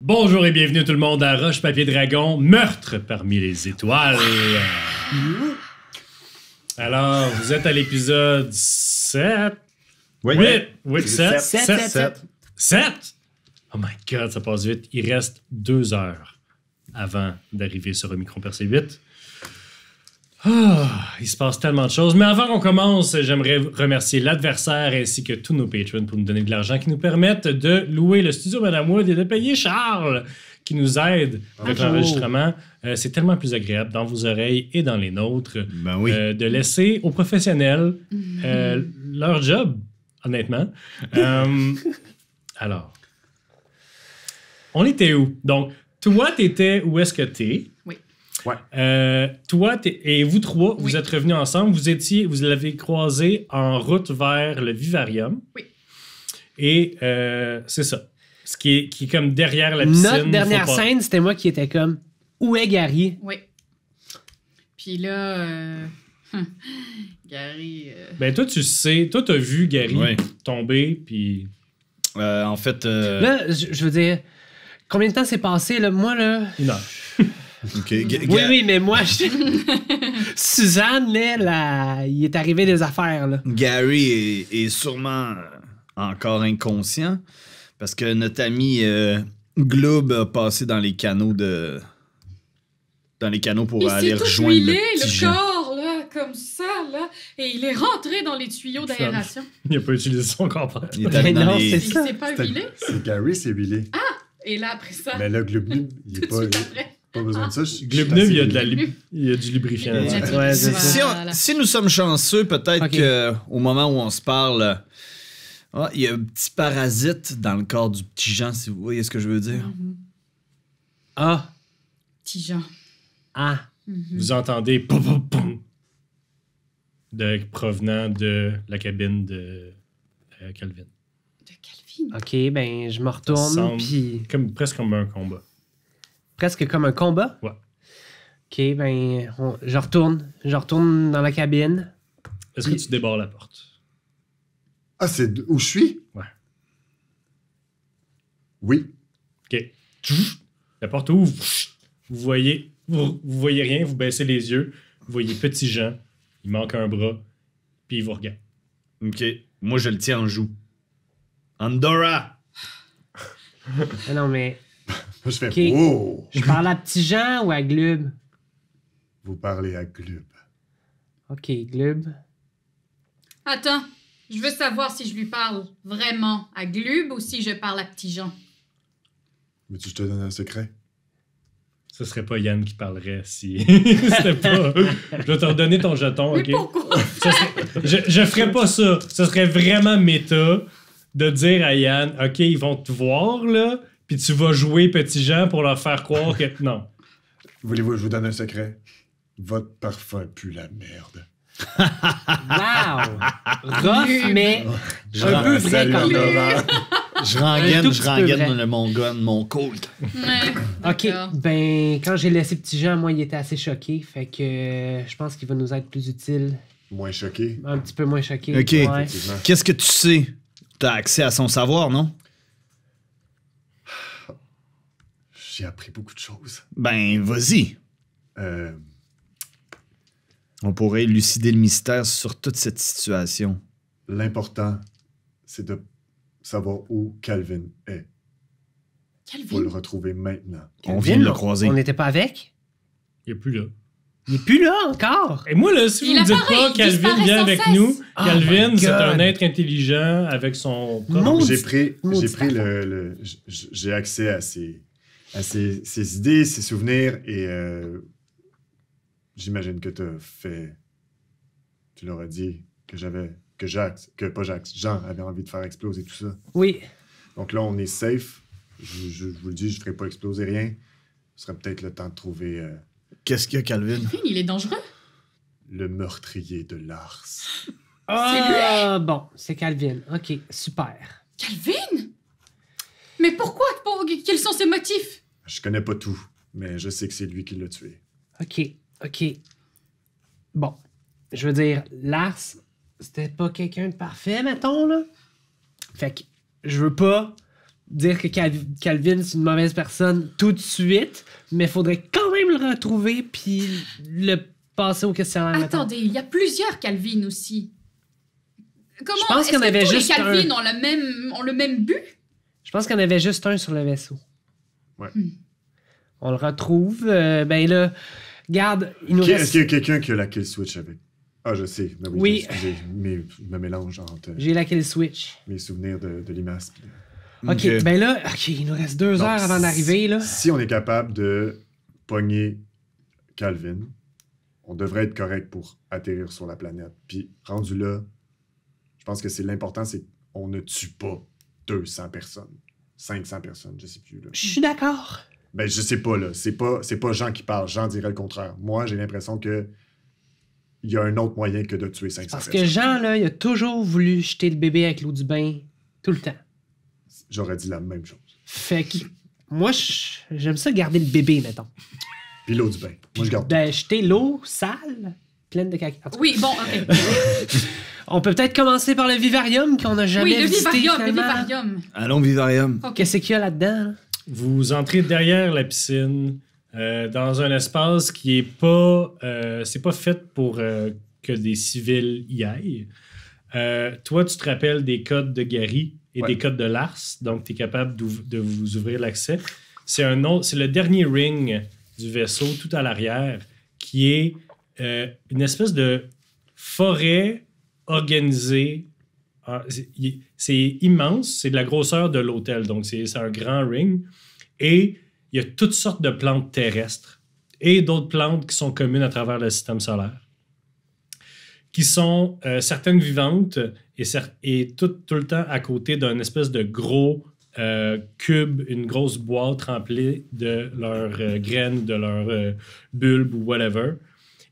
Bonjour et bienvenue tout le monde à Roche Papier Dragon, meurtre parmi les étoiles. Alors, vous êtes à l'épisode 7. Oui. 8, 7. Oh my god, ça passe vite. Il reste 2 heures avant d'arriver sur Omicron Percé 8. Il se passe tellement de choses. Mais avant qu'on commence, j'aimerais remercier l'adversaire ainsi que tous nos patrons pour nous donner de l'argent qui nous permettent de louer le studio Madame Wood et de payer Charles qui nous aide avec l'enregistrement. C'est tellement plus agréable dans vos oreilles et dans les nôtres de laisser aux professionnels leur job, honnêtement. Alors, on était où? Donc, toi, t'étais où est-ce que t'es? Oui. Ouais. Toi et vous trois, vous êtes revenus ensemble. Vous l'avez croisé en route vers le vivarium. Oui. Et c'est ça. Ce qui est comme derrière la piscine. Notre dernière scène, c'était moi qui étais comme où est Gary? Oui. Puis là, Gary. Ben toi, tu sais, toi, t'as vu Gary tomber, puis. En fait. Là, je veux dire, combien de temps s'est passé, là? Moi, là. 1 heure. Okay. Oui, mais moi, Suzanne, là, il est arrivé des affaires, là. Gary est sûrement encore inconscient parce que notre ami Gloob a passé dans les canaux pour aller rejoindre le petit Jean. Corps, là, comme ça, là, et il est rentré dans les tuyaux d'aération. Il n'a pas utilisé son corps. Il est allé dans non, les... c'est Il ça. s'est pas huilé. C'est Gary, c'est huilé. Et là, après ça, Mais là, Glubnub, il est tout de pas... suite après. Pas besoin de ça. Glubnub, il y a du lubrifiant. Ouais, c'est ça. Si nous sommes chanceux, peut-être qu'au moment où on se parle, il y a un petit parasite dans le corps du petit Jean, si vous voyez ce que je veux dire. Ah. Petit Jean. Ah. Vous entendez poum, poum, poum, provenant de la cabine de Calvin. De Calvin. OK, ben, je me retourne, semble puis... Presque comme un combat. Presque comme un combat? Ouais. OK, ben, je retourne dans la cabine. Est-ce que tu débarres la porte? Ah, c'est où je suis? Ouais. Oui. OK. La porte ouvre. Vous voyez rien, vous baissez les yeux. Vous voyez Petit Jean. Il manque un bras. Puis il vous regarde. OK. Moi, je le tiens en joue. Andorra! Ah non, mais... Je fais OK. Oh! Je parle à Petit Jean ou à Glub? Vous parlez à Glub. OK, Glub. Attends, je veux savoir si je lui parle vraiment à Glub ou si je parle à Petit Jean. Veux-tu que je te donne un secret? Ce serait pas Yann qui parlerait si c'était pas... Je vais te redonner ton jeton, Mais OK? pourquoi? Je ferais pas ça. Ce serait vraiment méta de dire à Yann, OK, ils vont te voir, là, puis tu vas jouer Petit Jean pour leur faire croire que... Non. Voulez-vous que je vous donne un secret? Votre parfum pue la merde. Wow! Rough, mais un peu vrai Salut, quand même. Andorra. Je Un tout petit peu rengaine vrai. mon gun, mon colt. Ouais, OK, d'accord. ben, quand j'ai laissé Petit Jean, moi, il était assez choqué. Fait que je pense qu'il va nous être plus utile. Moins choqué. Un petit peu moins choqué. OK. Ouais. Effectivement. Qu'est-ce que tu sais? T'as accès à son savoir, non? J'ai appris beaucoup de choses. Ben, vas-y. On pourrait élucider le mystère sur toute cette situation. L'important, c'est de savoir où Calvin est. Faut le Calvin. retrouver maintenant. On vient de le croiser. On n'était pas avec? Il est plus là. Il est plus là encore. Et moi, là, si vous Il me dites apparaît, pas il Calvin disparaît vient sans avec cesse. nous, Oh Calvin, my c'est God. un être intelligent avec son propre... Maudit- J'ai pris maudit j'ai accès à ses idées, ses souvenirs et j'imagine que tu leur as dit que Jean avait envie de faire exploser tout ça. Oui. Donc là, on est safe. Je vous le dis, je ne ferai pas exploser rien. Ce serait peut-être le temps de trouver Qu'est-ce qu'il y a, Calvin? Calvin, il est dangereux. le meurtrier de Lars. Ah, bon, c'est Calvin. OK, super. Calvin? Mais pourquoi? Quels sont ses motifs? Je connais pas tout, mais je sais que c'est lui qui l'a tué. OK. Bon, je veux dire, Lars, c'était pas quelqu'un de parfait, mettons, là. Fait que je veux pas dire que Calvin, c'est une mauvaise personne tout de suite, mais il faudrait quand même le retrouver puis le passer au questionnaire. Attendez, il y a plusieurs Calvin aussi. Comment Je pense qu'il y en est-ce que avait tous juste les Calvin ont le même but? Je pense qu'il y en avait juste un sur le vaisseau. Ouais. On le retrouve. Ben là, regarde, il nous Est-ce reste... qu'il y a quelqu'un qui a la kill switch avec? Ah, je sais. Mais oui, Oui. excusez, mais je me mélange entre J'ai la kill switch. mes souvenirs de Limas. OK, ben là, il nous reste 2 heures avant d'arriver, là. Si on est capable de pogner Calvin, on devrait être correct pour atterrir sur la planète. Puis, rendu là, je pense que c'est l'important, c'est qu'on ne tue pas 200 personnes. 500 personnes, je sais plus. Là. Je suis d'accord. Ben, je sais pas, là. C'est pas Jean qui parle. Jean dirait le contraire. Moi, j'ai l'impression que il y a un autre moyen que de tuer 500 Parce que personnes. Jean, là, il a toujours voulu jeter le bébé avec l'eau du bain, tout le temps. J'aurais dit la même chose. Fait que moi, j'aime ça garder le bébé, mettons. Puis l'eau du bain. Moi, je garde Ben, jeter l'eau sale, pleine de caca. En tout cas, Oui, bon, OK. on peut peut-être commencer par le vivarium qu'on n'a jamais Oui, le visité, vivarium, le finalement. vivarium. Allons, Vivarium. OK. Qu'est-ce qu'il y a là-dedans? Là? Vous entrez derrière la piscine, dans un espace qui est pas... c'est pas fait pour que des civils y aillent. Toi, tu te rappelles des codes de Gary et Ouais. des codes de Lars, donc tu es capable de vous ouvrir l'accès. C'est le dernier ring du vaisseau, tout à l'arrière, qui est une espèce de forêt organisée. C'est immense, c'est de la grosseur de l'hôtel, donc c'est un grand ring. Et il y a toutes sortes de plantes terrestres et d'autres plantes qui sont communes à travers le système solaire, qui sont certaines vivantes et tout le temps à côté d'un espèce de gros cube, une grosse boîte remplie de leurs graines, de leurs bulbes ou whatever.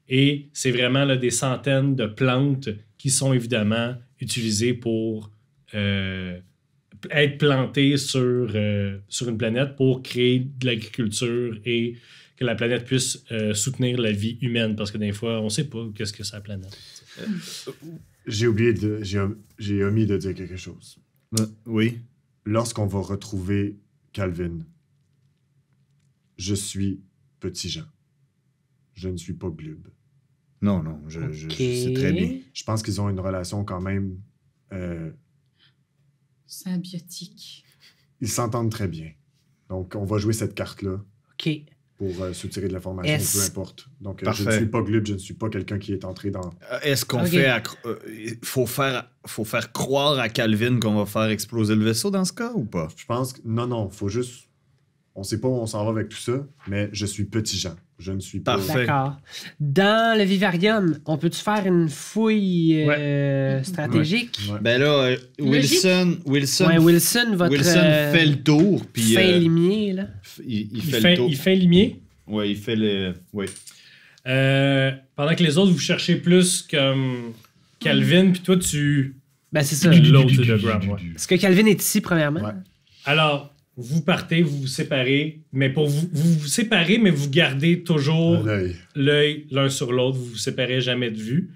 Et c'est vraiment là, des centaines de plantes qui sont évidemment utilisées pour être plantées sur une planète pour créer de l'agriculture et que la planète puisse soutenir la vie humaine. Parce que des fois, on ne sait pas qu'est-ce que c'est la planète. J'ai j'ai omis de dire quelque chose. Oui. Lorsqu'on va retrouver Calvin, je suis Petit Jean. Je ne suis pas Glub. Non, je sais très bien. Je pense qu'ils ont une relation quand même... Symbiotique. ils s'entendent très bien. Donc, on va jouer cette carte-là OK. pour soutirer de l'information, Est-ce- peu importe. Donc, je Parfait. ne suis pas Glub, je ne suis pas quelqu'un qui est entré dans... Est-ce qu'on Ok. fait... faut faire croire à Calvin qu'on va faire exploser le vaisseau dans ce cas ou pas? Je pense que... Non, faut juste... On sait pas où on s'en va avec tout ça, mais je suis Petit Jean. Je ne suis pas... Parfait. D'accord. Dans le vivarium, on peut-tu faire une fouille stratégique? Ouais. Ben là, Wilson Ouais, Wilson, votre fait le tour, puis fin limier, là. il fait le tour. Il fait limier. Ouais, il fait le... Ouais. Pendant que les autres, vous cherchez plus comme Calvin, puis toi, tu... Ben, c'est ça. Low to the ground, ouais. Est-ce que Calvin est ici, premièrement? Ouais. Alors, vous partez, vous vous séparez, mais vous vous séparez, mais vous gardez toujours Un œil. l'œil l'un sur l'autre, vous vous séparez jamais de vue.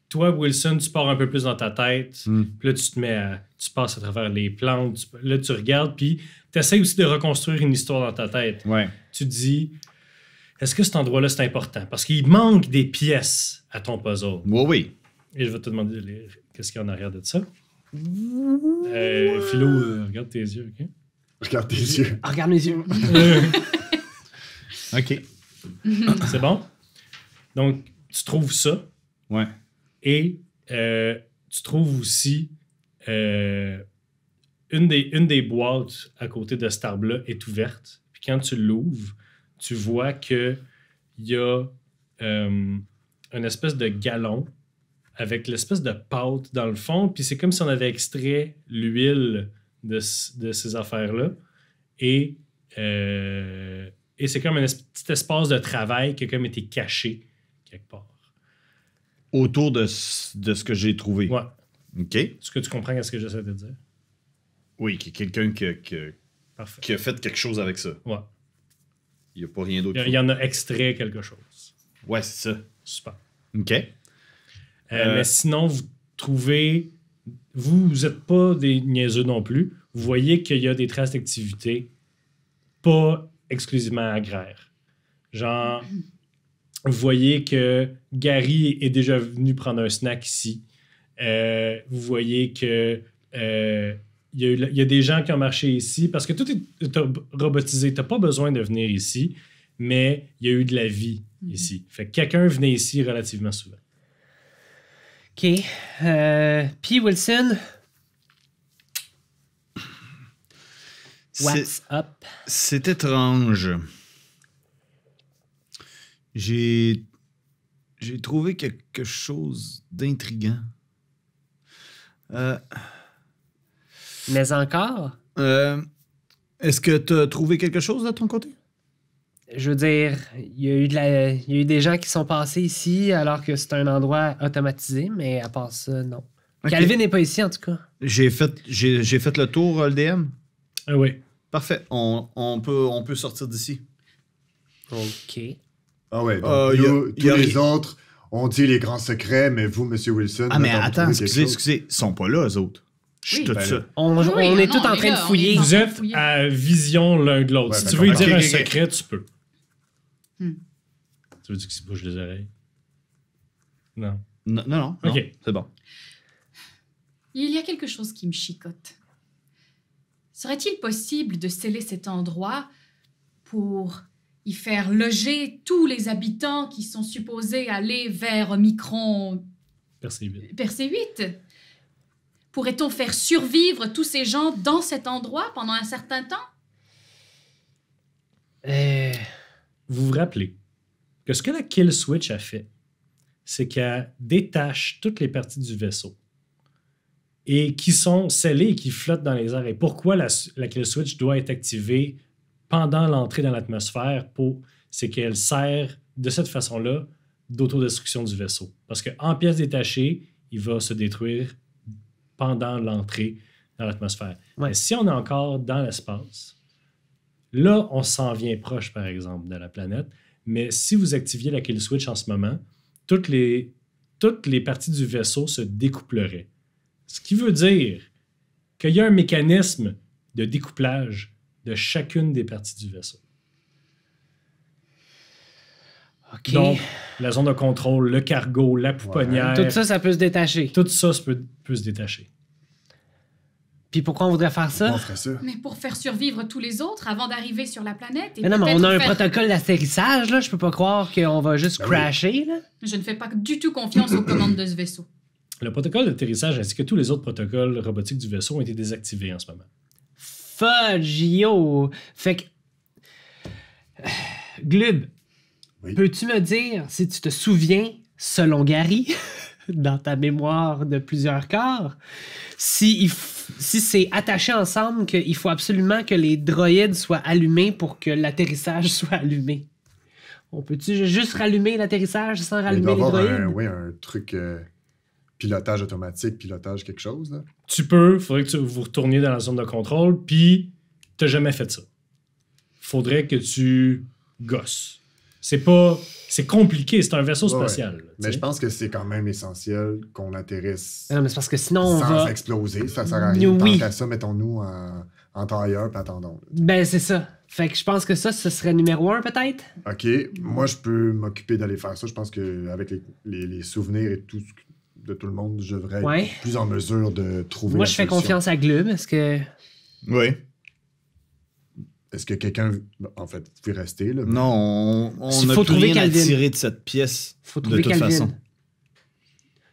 Toi, Wilson, tu pars un peu plus dans ta tête, puis là, tu passes à travers les plantes, là, tu regardes, puis tu essaies aussi de reconstruire une histoire dans ta tête. Ouais. Tu te dis, est-ce que cet endroit-là, c'est important? Parce qu'il manque des pièces à ton puzzle. Oui. Et je vais te demander de lire qu'est-ce qu'il y a en arrière de ça. Philo, regarde tes yeux, OK? Regarde tes yeux. Ah, regarde mes yeux. OK. C'est bon? Donc, tu trouves ça Ouais. et tu trouves aussi une des boîtes à côté de cet arbre-là est ouverte. Puis quand tu l'ouvres, tu vois qu'il y a une espèce de galon avec l'espèce de pâte dans le fond. Puis c'est comme si on avait extrait l'huile de ces affaires-là. Et c'est comme un petit espace de travail qui a comme été caché quelque part. Autour de ce que j'ai trouvé. Ouais. OK. Est-ce que tu comprends ce que j'essaie de dire? Oui, quelqu'un Parfait. qui a fait quelque chose avec ça. Ouais. Il n'y a pas rien d'autre. Il y en a extrait quelque chose. Ouais, c'est ça. Super. OK. Mais sinon, vous trouvez... Vous n'êtes pas des niaiseux non plus. vous voyez qu'il y a des traces d'activité pas exclusivement agraires. Genre, vous voyez que Gary est déjà venu prendre un snack ici. Vous voyez que il y a des gens qui ont marché ici parce que tout est robotisé. Tu n'as pas besoin de venir ici, mais il y a eu de la vie ici. Fait que quelqu'un venait ici relativement souvent. OK. Puis Wilson, what's up? C'est étrange. J'ai trouvé quelque chose d'intriguant. Mais encore? Est-ce que tu as trouvé quelque chose de ton côté? Je veux dire, il y a eu des gens qui sont passés ici alors que c'est un endroit automatisé, mais à part ça, non. Ok. Calvin n'est pas ici, en tout cas. J'ai fait le tour, le DM. Ah oui. Parfait. On peut sortir d'ici. OK. Ah ouais, donc y a les autres ont dit les grands secrets, mais vous, M. Wilson... Ah, mais vous attends, trouvez quelque chose? excusez. Ils sont pas là, eux autres. Je suis Oui, tout ben ça. là. On Oui, est non, tous on en est train de là, fouiller. on Vous est êtes fouiller. à vision l'un de l'autre. Ouais, Si ben, tu veux lui d'accord. dire un Ok. secret, tu peux. Hmm. Tu veux dire qu'il se bouge les oreilles? Non. Non. Ok. C'est bon. Il y a quelque chose qui me chicote. Serait-il possible de sceller cet endroit pour y faire loger tous les habitants qui sont supposés aller vers Omicron Percé vite. Percé 8? Pourrait-on faire survivre tous ces gens dans cet endroit pendant un certain temps? Vous vous rappelez que ce que la Kill Switch a fait, c'est qu'elle détache toutes les parties du vaisseau et qui sont scellées et qui flottent dans les airs. Et pourquoi la Kill Switch doit être activée pendant l'entrée dans l'atmosphère? C'est qu'elle sert de cette façon-là d'autodestruction du vaisseau. Parce qu'en pièces détachées, il va se détruire pendant l'entrée dans l'atmosphère. Ouais. Mais si on est encore dans l'espace, là, on s'en vient proche, par exemple, de la planète. Mais si vous activiez la Kill Switch en ce moment, toutes les parties du vaisseau se découpleraient. Ce qui veut dire qu'il y a un mécanisme de découplage de chacune des parties du vaisseau. OK. Donc, la zone de contrôle, le cargo, la pouponnière, Tout ça, ça peut se détacher. tout ça peut se détacher. Puis pourquoi on voudrait faire Comment on ça? ferait ça? Mais pour faire survivre tous les autres avant d'arriver sur la planète et Mais non, mais on peut-être a un faire- protocole d'atterrissage, là. Je peux pas croire qu'on va juste Ben crasher, là. Je ne fais pas du tout confiance aux commandes de ce vaisseau. Le protocole d'atterrissage ainsi que tous les autres protocoles robotiques du vaisseau ont été désactivés en ce moment. Fudge, yo! Fait que... Glub, Oui. peux-tu me dire si tu te souviens, selon Gary, dans ta mémoire de plusieurs corps, si c'est attaché ensemble qu'il faut absolument que les droïdes soient allumés pour que l'atterrissage soit allumé? On peut-tu juste rallumer l'atterrissage sans Il rallumer doit les avoir droïdes? un truc pilotage automatique, pilotage quelque chose, là. Tu peux, faudrait que vous retourniez dans la zone de contrôle, puis t'as jamais fait ça. Faudrait que tu gosses. C'est compliqué, c'est un vaisseau Ouais, spatial. là, Mais tu je sais. pense que c'est quand même essentiel qu'on atterrisse Non, mais c'est parce que sinon on sans va... exploser. Ça sert à rien de Oui. tenter à ça. Mettons-nous en tailleur puis attendons. Ben, c'est ça. Fait que je pense que ça, ce serait numéro 1, peut-être? OK, moi, je peux m'occuper d'aller faire ça. Je pense qu'avec les souvenirs et tout de tout le monde, je devrais Ouais. être plus en mesure de trouver Moi, la je fais solution. confiance à Glub. Est-ce que... Oui. Est-ce que quelqu'un... En fait, vous pouvez rester, là. Non, on Il n'a faut plus trouver rien à Calvin. tirer de cette pièce. Faut de trouver toute Calvin. façon.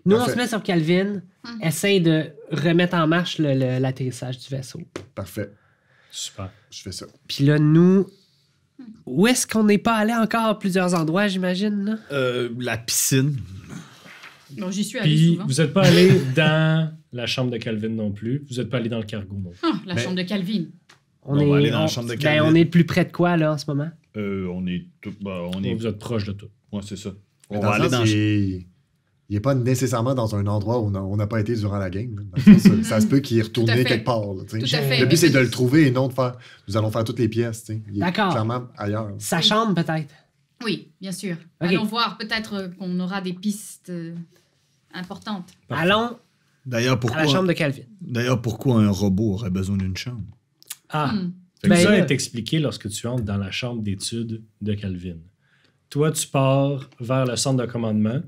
Nous, on Parfait. se met sur Calvin, essaye de remettre en marche l'atterrissage du vaisseau. Parfait, Super. je fais ça. Puis là, nous, où est-ce qu'on n'est pas allé encore à plusieurs endroits, j'imagine, là? La piscine. Bon, j'y suis allée Puis souvent. vous n'êtes pas allé dans la chambre de Calvin non plus. Vous n'êtes pas allé dans le cargo non plus. Ah, la Mais- chambre de Calvin. On va aller dans la chambre de Ben, Calvin. on est le plus près de quoi, là, en ce moment? On est tout. On est. Vous êtes proche de tout. Ouais, c'est ça. Mais On dans va le aller sens, dans. il n'est pas nécessairement dans un endroit où on n'a pas été durant la game. là. Dans le sens, ça se peut qu'il est Tout à retourné fait. quelque part. Là, tu sais. Tout à fait. Le but, c'est de le trouver et non de faire... Nous allons faire toutes les pièces. tu sais. Il est D'accord. clairement ailleurs. Sa chambre, peut-être? Oui, bien sûr. Ok. Allons voir. Peut-être qu'on aura des pistes importantes. Parfait. Allons D'ailleurs, à la chambre de Calvin. D'ailleurs, pourquoi un robot aurait besoin d'une chambre? Ah! Hmm. Fait que Ben ça là- est expliqué lorsque tu entres dans la chambre d'études de Calvin. Toi, tu pars vers le centre de commandement,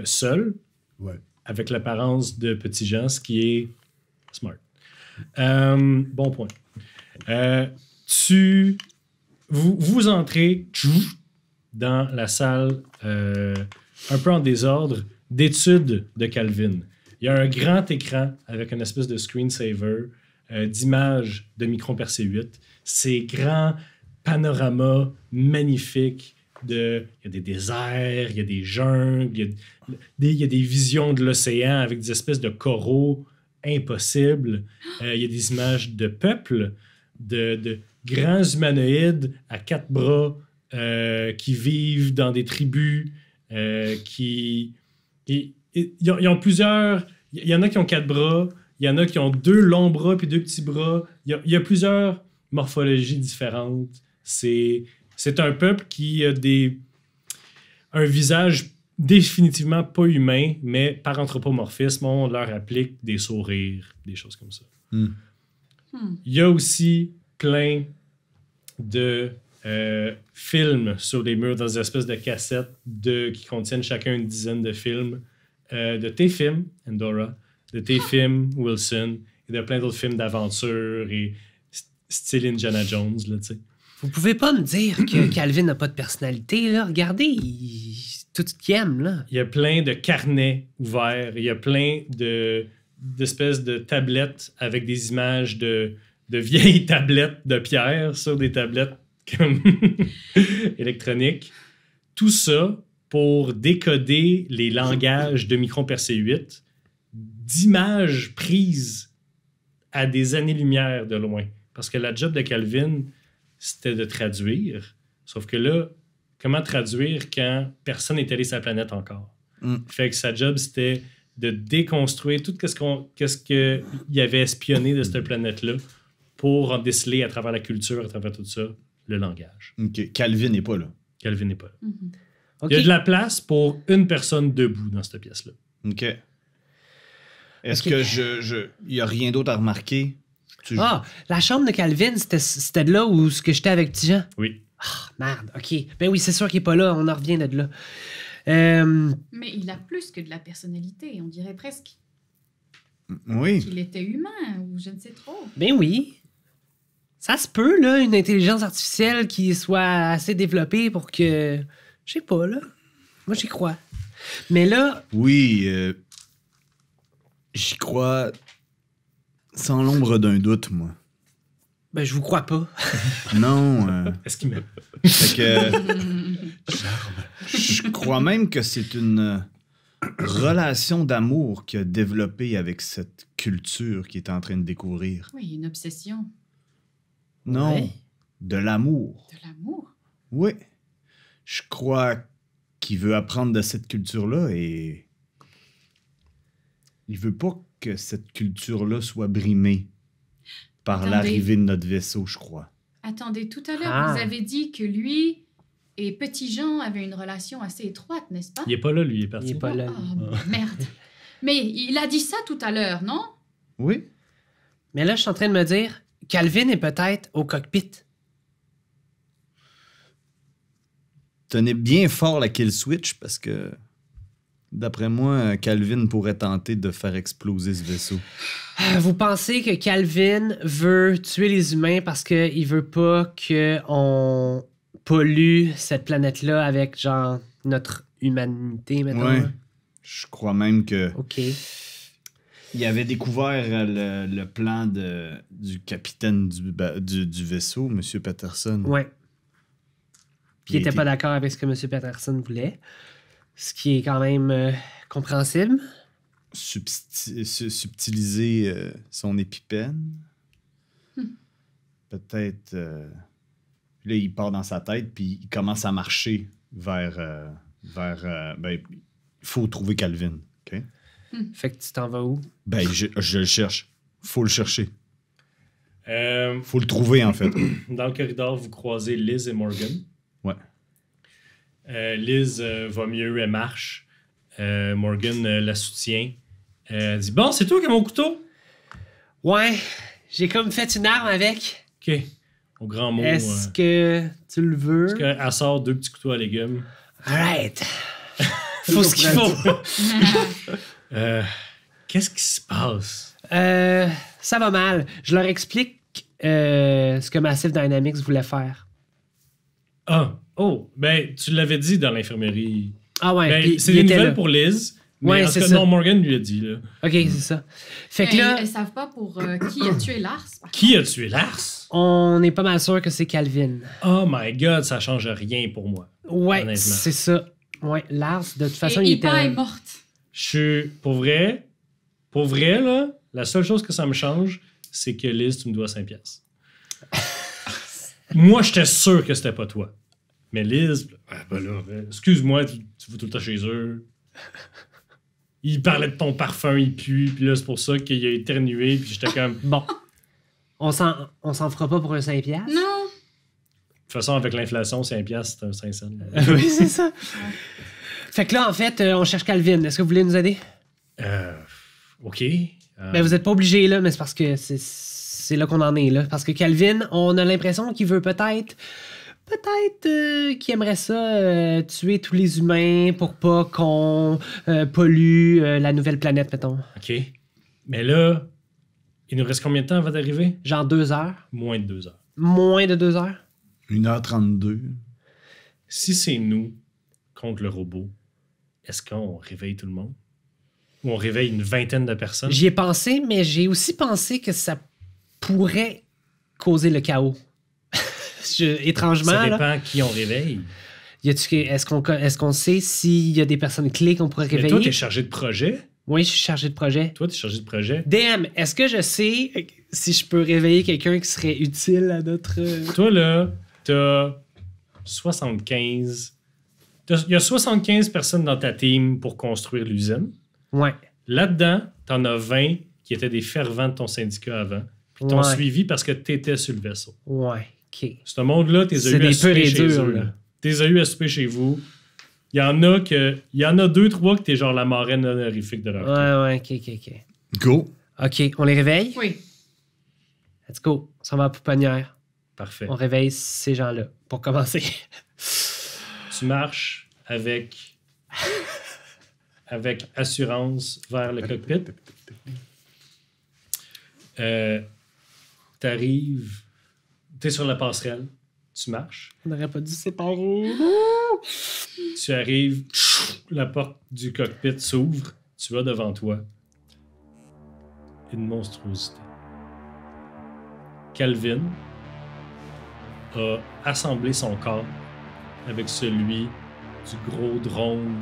seul, Ouais. avec l'apparence de petit Jean, ce qui est smart. Bon point. Vous entrez dans la salle un peu en désordre d'études de Calvin. Il y a un grand écran avec une espèce de screensaver d'images de Micron Percé 8. Ces grands panoramas magnifiques il y a des déserts, il y a des jungles, il y a des visions de l'océan avec des espèces de coraux impossibles. Il y a des images de peuples, de grands humanoïdes à 4 bras qui vivent dans des tribus, ils ont plusieurs... Il y en a qui ont 4 bras, il y en a qui ont 2 longs bras puis 2 petits bras. Il y a plusieurs morphologies différentes. C'est un peuple qui a un visage définitivement pas humain, mais par anthropomorphisme, on leur applique des sourires, des choses comme ça. Il y a aussi plein de films sur les murs dans des espèces de cassettes qui contiennent chacun une dizaine de films. De tes films, Endora, de tes films, Wilson, et de plein d'autres films d'aventure et style Indiana Jones, là, tu sais. Vous pouvez pas me dire que Calvin n'a pas de personnalité, là. Regardez, tout ce qu'il aime, là. Il y a plein de carnets ouverts, il y a plein d'espèces de tablettes avec des images de vieilles tablettes de pierre sur des tablettes comme électroniques. Tout ça pour décoder les langages de Micron Percé 8 d'images prises à des années-lumière de loin. Parce que la job de Calvin, c'était de traduire. Sauf que là, comment traduire quand personne n'est allé sur la planète encore? Fait que sa job, c'était de déconstruire tout ce qu'il avait espionné de cette planète-là pour en déceler à travers la culture, à travers tout ça, le langage. OK. Calvin n'est pas là. Calvin n'est pas là. OK. Il y a de la place pour une personne debout dans cette pièce-là. OK. Est-ce que il n'y a rien d'autre à remarquer? Ah, la chambre de Calvin, c'était de là où j'étais avec Petit Jean. Oui. Ah, merde, OK. Ben oui, c'est sûr qu'il est pas là, on en revient de là. Mais il a plus que de la personnalité. On dirait presque Oui. qu'il était humain ou je ne sais trop. Ben oui. Ça se peut, là, une intelligence artificielle qui soit assez développée pour que... Je sais pas, là. Moi, j'y crois. Mais là... Oui, j'y crois sans l'ombre d'un doute, moi. Ben, je vous crois pas. Non. Est-ce qu'il m'aime? Fait que... je crois même que c'est une relation d'amour qu'il a développée avec cette culture qu'il est en train de découvrir. Oui, une obsession. Non, Ouais. de l'amour. De l'amour. Oui. Je crois qu'il veut apprendre de cette culture-là et il veut pas que cette culture-là soit brimée par Attendez. l'arrivée de notre vaisseau, je crois. Attendez, tout à l'heure, Ah. vous avez dit que lui et Petit Jean avaient une relation assez étroite, n'est-ce pas? Il est pas là, lui, il est parti. Il est pas là. Oh, merde. Mais il a dit ça tout à l'heure, non? Oui. Mais là, je suis en train de me dire, Calvin est peut-être au cockpit. Tenez bien fort la kill switch parce que, d'après moi, Calvin pourrait tenter de faire exploser ce vaisseau. Vous pensez que Calvin veut tuer les humains parce qu'il veut pas qu'on pollue cette planète-là avec, genre, notre humanité, mettons? Ouais. là? Je crois même que OK. il avait découvert le plan du capitaine du vaisseau, M. Patterson. Ouais. Puis il Il était était- pas d'accord avec ce que M. Patterson voulait. Ce qui est quand même compréhensible. Subtiliser son épipène. Peut-être. Là, il part dans sa tête, puis il commence à marcher vers. Ben, il faut trouver Calvin. OK? Fait que tu t'en vas où? Ben, je le cherche. Faut le chercher. Euh, Faut le trouver, en fait. Dans le corridor, vous croisez Liz et Morgan. Ouais. Liz va mieux, elle marche. Morgan la soutient. Elle dit, bon, c'est toi qui as mon couteau? Ouais, j'ai comme fait une arme avec. OK. Au grand mot. Est-ce que tu le veux? Elle sort 2 petits couteaux à légumes. Alright. Faut ce qu'il faut. Qu'est-ce qui se passe? Ça va mal. Je leur explique ce que Massive Dynamics voulait faire. Ben, tu l'avais dit dans l'infirmerie. Ah ouais, Ben, puis c'est il des était nouvelles là. pour Liz. Mais Ouais, en tout c'est cas, ça. non, Morgan lui a dit, là. OK, c'est ça. Fait que Mais là, elles savent pas pour qui a tué Lars. par Qui a tué Lars? on est pas mal sûr que c'est Calvin. Oh my God, ça change rien pour moi. Ouais, Honnêtement. c'est ça. Ouais, Lars, de toute façon, Et il Ipa est était... morte. Je suis... Pour vrai, là, la seule chose que ça me change, c'est que Liz, tu me dois 5 piastres. Moi, j'étais sûr que c'était pas toi. Mais Liz, excuse-moi, tu vas tout le temps chez eux. Il parlait de ton parfum, il pue, puis là, c'est pour ça qu'il a éternué, puis j'étais comme... De Bon. On s'en fera pas pour un 5 piastres. Non. toute façon, avec l'inflation, 5 piastres, c'est un 5 cents. Oui, c'est ça. Fait que là, en fait, on cherche Calvin. Est-ce que vous voulez nous aider? OK. Ben, vous êtes pas obligés, là, mais c'est parce que c'est là qu'on en est, là. Parce que Calvin, on a l'impression qu'il veut peut-être qu'il aimerait ça tuer tous les humains pour pas qu'on pollue la nouvelle planète, mettons. OK. Mais là, il nous reste combien de temps avant d'arriver? Genre 2 heures. Moins de 2 heures. Moins de 2 heures. 1h32. Si c'est nous contre le robot, est-ce qu'on réveille tout le monde? Ou on réveille une vingtaine de personnes? J'y ai pensé, mais j'ai aussi pensé que ça pourrait causer le chaos. Étrangement, Ça là. dépend qui on réveille. Est-ce qu'on sait s'il y a des personnes clés qu'on pourrait Mais réveiller? toi, t'es chargé de projet. Oui, je suis chargé de projet. Toi, t'es chargé de projet. DM, est-ce que je sais si je peux réveiller quelqu'un qui serait utile à notre... Toi, là, t'as 75... Il y a 75 personnes dans ta team pour construire l'usine. Ouais. Là-dedans, t'en as 20 qui étaient des fervents de ton syndicat avant. Puis t'ont Ouais. suivi parce que t'étais sur le vaisseau. Ouais, OK. Ce monde-là, t'es C'est eu à des souper purs et chez durs, eux. là. T'es eu à souper chez vous. Il y en a 2-3 que t'es genre la marraine honorifique de leur Ouais, team. ouais, OK. Go. OK, on les réveille? Oui. Let's go. On s'en va à Pouponnière. Parfait. On réveille ces gens-là, pour commencer. Tu marches avec assurance vers le cockpit. T'arrives, t'es sur la passerelle, tu marches, On n'aurait pas dû se séparer. tu arrives, la porte du cockpit s'ouvre, tu as devant toi une monstruosité. Calvin a assemblé son corps avec celui du gros drone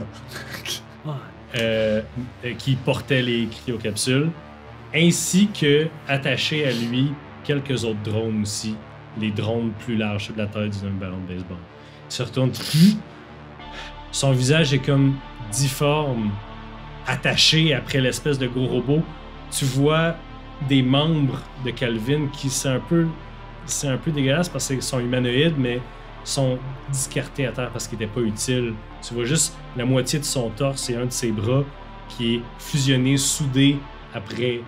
qui portait les cryocapsules, ainsi que attaché à lui quelques autres drones aussi, les drones plus larges de la taille d'un ballon de baseball. Il se retourne, son visage est comme difforme, attaché après l'espèce de gros robot. Tu vois des membres de Calvin qui c'est un peu dégueulasse parce qu'ils sont humanoïdes, mais sont discartés à terre parce qu'ils n'étaient pas utiles. Tu vois juste la moitié de son torse et un de ses bras qui est fusionné, soudé après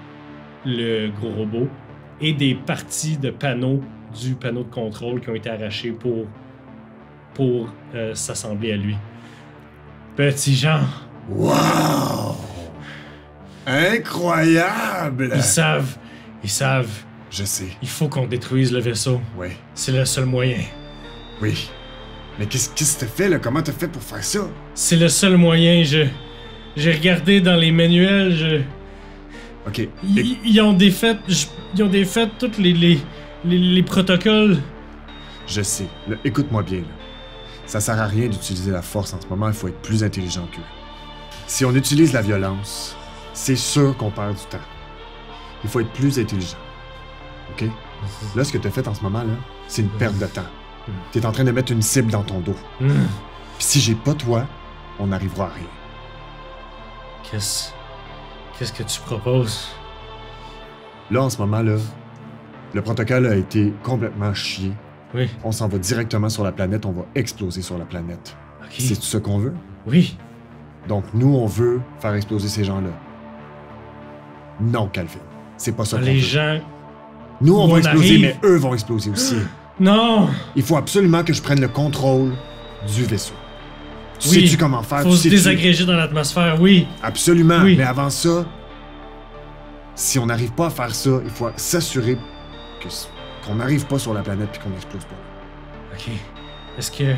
le gros robot, et des parties de panneaux du panneau de contrôle qui ont été arrachés pour s'assembler à lui. Petit Jean, Wow! Incroyable! ils savent, Je sais, il faut qu'on détruise le vaisseau. oui, C'est le seul moyen. oui. Mais qu'est-ce que t'as fait, là? Comment t'as fait pour faire ça? C'est le seul moyen, j'ai regardé dans les manuels, OK, ils ont défait tous les protocoles. je sais. Là, écoute-moi bien, là. Ça sert à rien d'utiliser la force en ce moment, il faut être plus intelligent qu'eux. Si on utilise la violence, c'est sûr qu'on perd du temps. Il faut être plus intelligent. OK? Là, ce que t'as fait en ce moment, là, c'est une perte de temps. T'es en train de mettre une cible dans ton dos. Puis si j'ai pas toi, on n'arrivera à rien. Qu'est-ce que tu proposes? Là, en ce moment, là, le protocole a été complètement chié. Oui. On s'en va directement sur la planète, on va exploser sur la planète. OK. C'est tout ce qu'on veut? Oui. Donc, nous, on veut faire exploser ces gens-là. Non, Calvin. C'est pas ça qu'on Les veut. gens... Nous, on où va on exploser, arrive. mais eux vont exploser aussi. Non! Il faut absolument que je prenne le contrôle du vaisseau. Tu Oui. sais-tu comment faire? Faut Tu se sais-tu? désagréger dans l'atmosphère, oui. Absolument. Oui. Mais avant ça, si on n'arrive pas à faire ça, il faut s'assurer qu'on n'arrive pas sur la planète puis qu'on n'explose pas. OK. Est-ce que...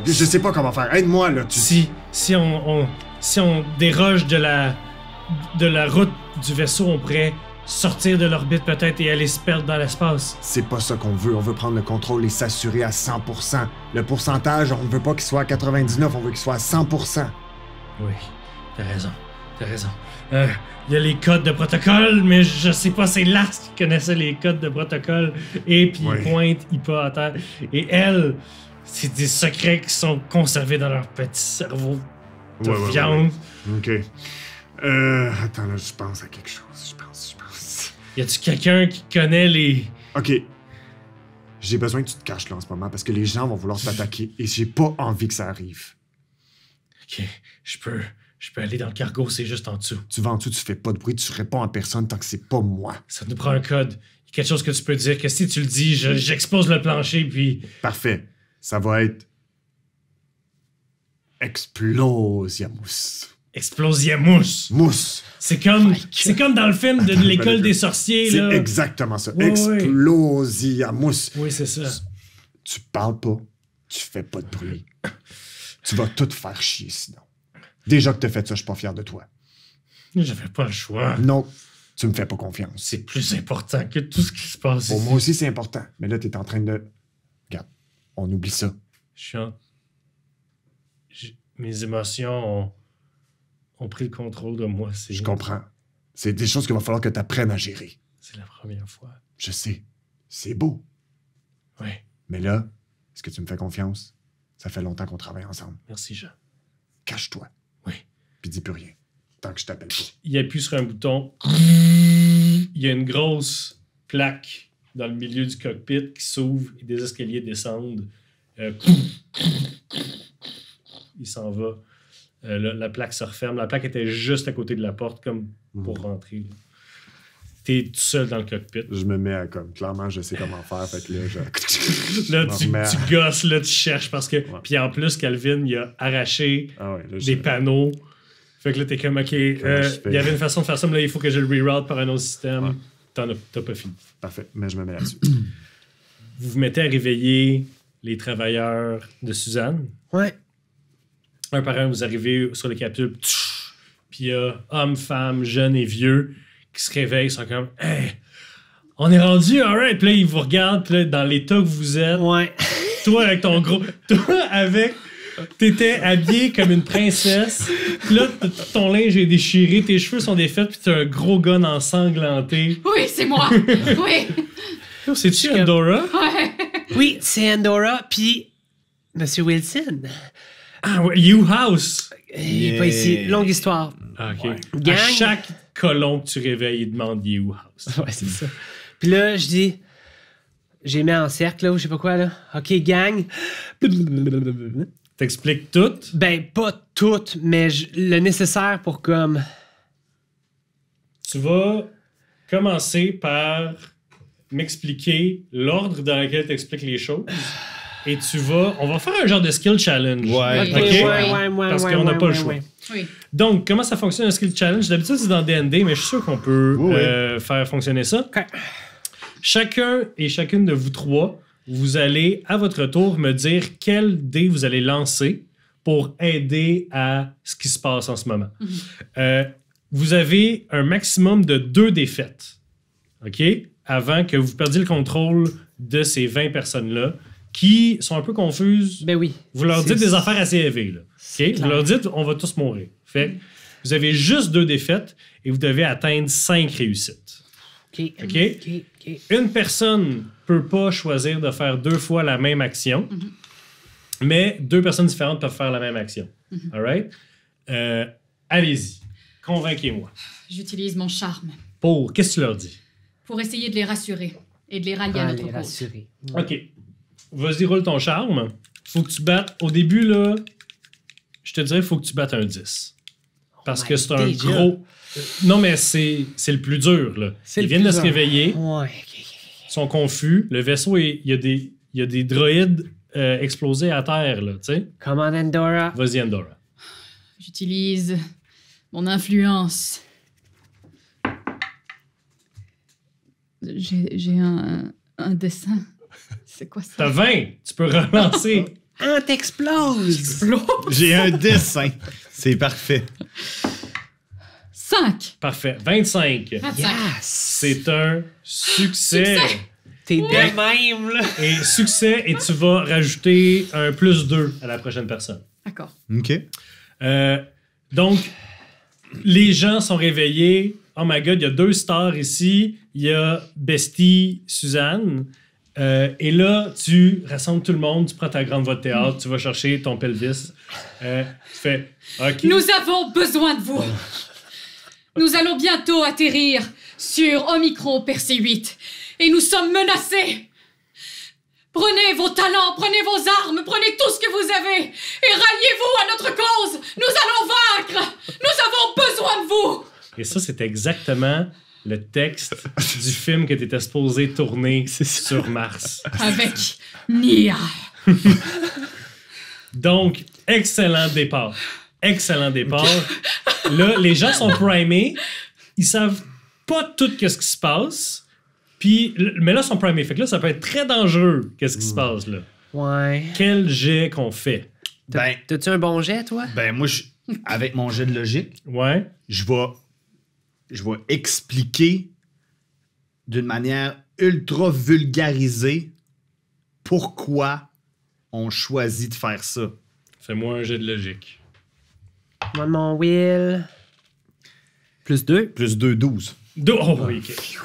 Je sais pas comment faire. Aide-moi, là. Si on déroge de la route du vaisseau, on pourrait sortir de l'orbite peut-être et aller se perdre dans l'espace. C'est pas ça qu'on veut. On veut prendre le contrôle et s'assurer à 100%. Le pourcentage, on ne veut pas qu'il soit à 99, on veut qu'il soit à 100%. Oui, t'as raison. Il y a les codes de protocole, mais je sais pas, c'est Lars qui connaissait les codes de protocole. Et puis Oui. il pointe, il pas à terre. Et elle, c'est des secrets qui sont conservés dans leur petit cerveau de viande. OK. Attends, là, je pense à quelque chose. Je pense. Y a-tu quelqu'un qui connaît les... OK. J'ai besoin que tu te caches là en ce moment parce que les gens vont vouloir t'attaquer et j'ai pas envie que ça arrive. Ok, je peux aller dans le cargo, c'est juste en dessous. Tu vas en dessous, tu fais pas de bruit, tu réponds à personne tant que c'est pas moi. Ça nous prend un code. Y a quelque chose que tu peux dire que si tu le dis, j'expose le plancher, puis... Parfait. Ça va être... Explosiamus. Explosiamus. Mousse. C'est comme dans le film de l'école des sorciers, C'est là. exactement ça. Ouais, ouais. Explosiamus. Oui, c'est ça. Tu parles pas, tu fais pas de bruit. Tu vas tout faire chier sinon. Déjà que t'as fait ça, je suis pas fier de toi. J'avais pas le choix. Non, tu me fais pas confiance. C'est plus important que tout ce qui se passe Pour ici. moi aussi, c'est important. Mais là, t'es en train de... Regarde, on oublie ça. Mes émotions ont pris le contrôle de moi. Je comprends. C'est des choses qu'il va falloir que t'apprennes à gérer. C'est la première fois. Je sais. C'est beau. Oui, Mais là, est-ce que tu me fais confiance? Ça fait longtemps qu'on travaille ensemble. merci, Jean. Cache-toi. Oui. Puis dis plus rien. Tant que je t'appelle pas. Il appuie sur un bouton. Il y a une grosse plaque dans le milieu du cockpit qui s'ouvre et des escaliers descendent. Il s'en va. La plaque se referme. La plaque était juste à côté de la porte, comme pour rentrer. Là. T'es tout seul dans le cockpit. Je me mets à comme... Clairement, je sais comment faire. Fait que là, je... Là, Je me remets à- tu gosses, là, tu cherches parce que... Ouais. Puis en plus, Calvin, il a arraché Ah ouais, là, des panneaux. Fait que là, t'es comme, OK, il je fais? y avait une façon de faire ça, mais là, il faut que je le reroute par un autre système. Ouais. T'as pas fini. Parfait, mais je me mets là-dessus. Vous vous mettez à réveiller les travailleurs de Suzanne. Ouais. Un par un, vous arrivez sur les capsules. Puis il y a hommes, femmes, jeunes et vieux qui se réveillent, ils sont comme, hey, on est rendu, alright. Puis là, ils vous regardent, puis là, dans l'état que vous êtes, Ouais. toi avec ton gros. Toi avec. T'étais habillé comme une princesse. Puis là, ton linge est déchiré, tes cheveux sont défaits, puis t'as un gros gun ensanglanté. Oui, c'est moi. Oui. Oh, c'est-tu Andorra? Ouais. Oui, c'est Andorra, puis Monsieur Wilson. Ah ouais, U-House. Il est pas ici. Longue histoire. Ah, ok. Ouais. À Gang. chaque colon que tu réveilles, il demande U-House. Ouais, c'est ça. Puis là, je dis... J'ai mis en cercle, là, ou je sais pas quoi, là. OK, gang. T'expliques tout. Ben, pas toutes, mais le nécessaire pour comme... Tu vas commencer par m'expliquer l'ordre dans lequel tu expliques les choses. Et on va faire un genre de skill challenge. Ouais. OK, Ok. ouais, Parce ouais, qu'on n'a ouais, pas le ouais, choix. ouais. Oui. Donc, comment ça fonctionne un skill challenge? D'habitude, c'est dans D&D, mais je suis sûr qu'on peut Oui. faire fonctionner ça. OK. Chacun et chacune de vous trois, vous allez, à votre tour, me dire quel dé vous allez lancer pour aider à ce qui se passe en ce moment. Vous avez un maximum de 2 défaites, OK? Avant que vous perdiez le contrôle de ces 20 personnes-là qui sont un peu confuses. Ben oui. Vous leur C'est- dites des affaires assez élevées, là. OK? Vous clair. leur dites, on va tous mourir. Fait que vous avez juste 2 défaites et vous devez atteindre 5 réussites. OK. OK? OK. Une personne peut pas choisir de faire 2 fois la même action, mais 2 personnes différentes peuvent faire la même action. All right? Allez-y. Convainquez-moi. J'utilise mon charme Qu'est-ce que tu leur dis? pour essayer de les rassurer et de les rallier à Ah, notre les cause. rassurer. OK. Vas-y, roule ton charme. Faut que tu battes... Au début, là, je te dirais, faut que tu battes un 10. Parce My que c'est un déjà. gros... Non, mais c'est le plus dur, là. C'est Ils le viennent de plus se dur. réveiller, Ouais, ok. ils sont confus. Le vaisseau, il y a des droïdes explosés à terre, là, tu sais. Come on, Endora. Vas-y, Endora. J'utilise mon influence. J'ai un dessin. C'est quoi ça? T'as 20! Tu peux relancer. Ah, t'exploses! J'ai un dessin. C'est parfait. 5! Parfait. 25. 25. Yes! C'est un succès. T'es de même, là. Et succès, et tu vas rajouter un +2 à la prochaine personne. D'accord. OK. Donc, les gens sont réveillés. Oh my God, il y a 2 stars ici. Il y a Bestie, Suzanne. Et là, tu rassembles tout le monde, tu prends ta grande voix de théâtre, tu vas chercher ton pelvis. Tu fais OK. Nous avons besoin de vous. Nous allons bientôt atterrir sur Omicron Persée 8 et nous sommes menacés. Prenez vos talents, prenez vos armes, prenez tout ce que vous avez et ralliez-vous à notre cause. Nous allons vaincre. Nous avons besoin de vous. Et ça, c'est exactement le texte du film que tu étais supposé tourner sur Mars. Avec Nia. Donc, excellent départ. Excellent départ. Là, les gens sont primés. Ils savent pas tout ce qui se passe. Puis, mais là, ils sont primés. Fait que là, ça peut être très dangereux, qu'est-ce qui se passe là. Ouais. Quel jet qu'on fait? Ben, T'as-tu un bon jet, toi? moi, avec mon jet de logique, Ouais. je vais expliquer d'une manière ultra vulgarisée pourquoi on choisit de faire ça. Fais-moi un jet de logique. Moi, mon Will. +2. Plus 2, 12. Oh, oui, ok.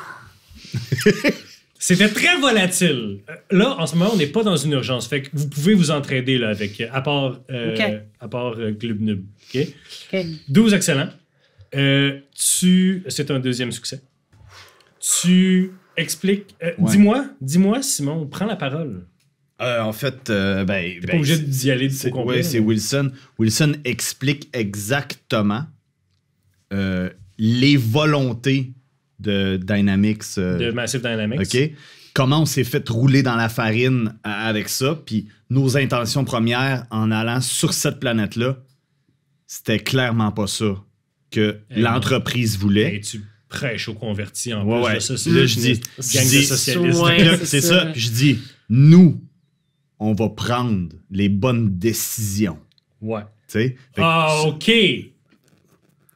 C'était très volatile. Là, en ce moment, on n'est pas dans une urgence. Fait que vous pouvez vous entraider là, avec, à part Glubnub. OK? OK. 12 excellent. C'est un deuxième succès. Tu expliques. Ouais. Dis-moi, Simon, prends la parole. En fait, T'es pas obligé d'y aller au complet. ouais, c'est Wilson. Wilson explique exactement les volontés de Dynamics. De Massive Dynamics. OK? Comment on s'est fait rouler dans la farine avec ça, puis nos intentions premières en allant sur cette planète-là, c'était clairement pas ça que l'entreprise voulait. Et tu prêches aux convertis en Ouais, plus ouais. de ça. C'est Là, je dis, gang de socialistes. ouais. Là, c'est c'est ça. ça. Puis je dis, nous, on va prendre les bonnes décisions. Ouais. Tu sais? Fait que Ah, OK.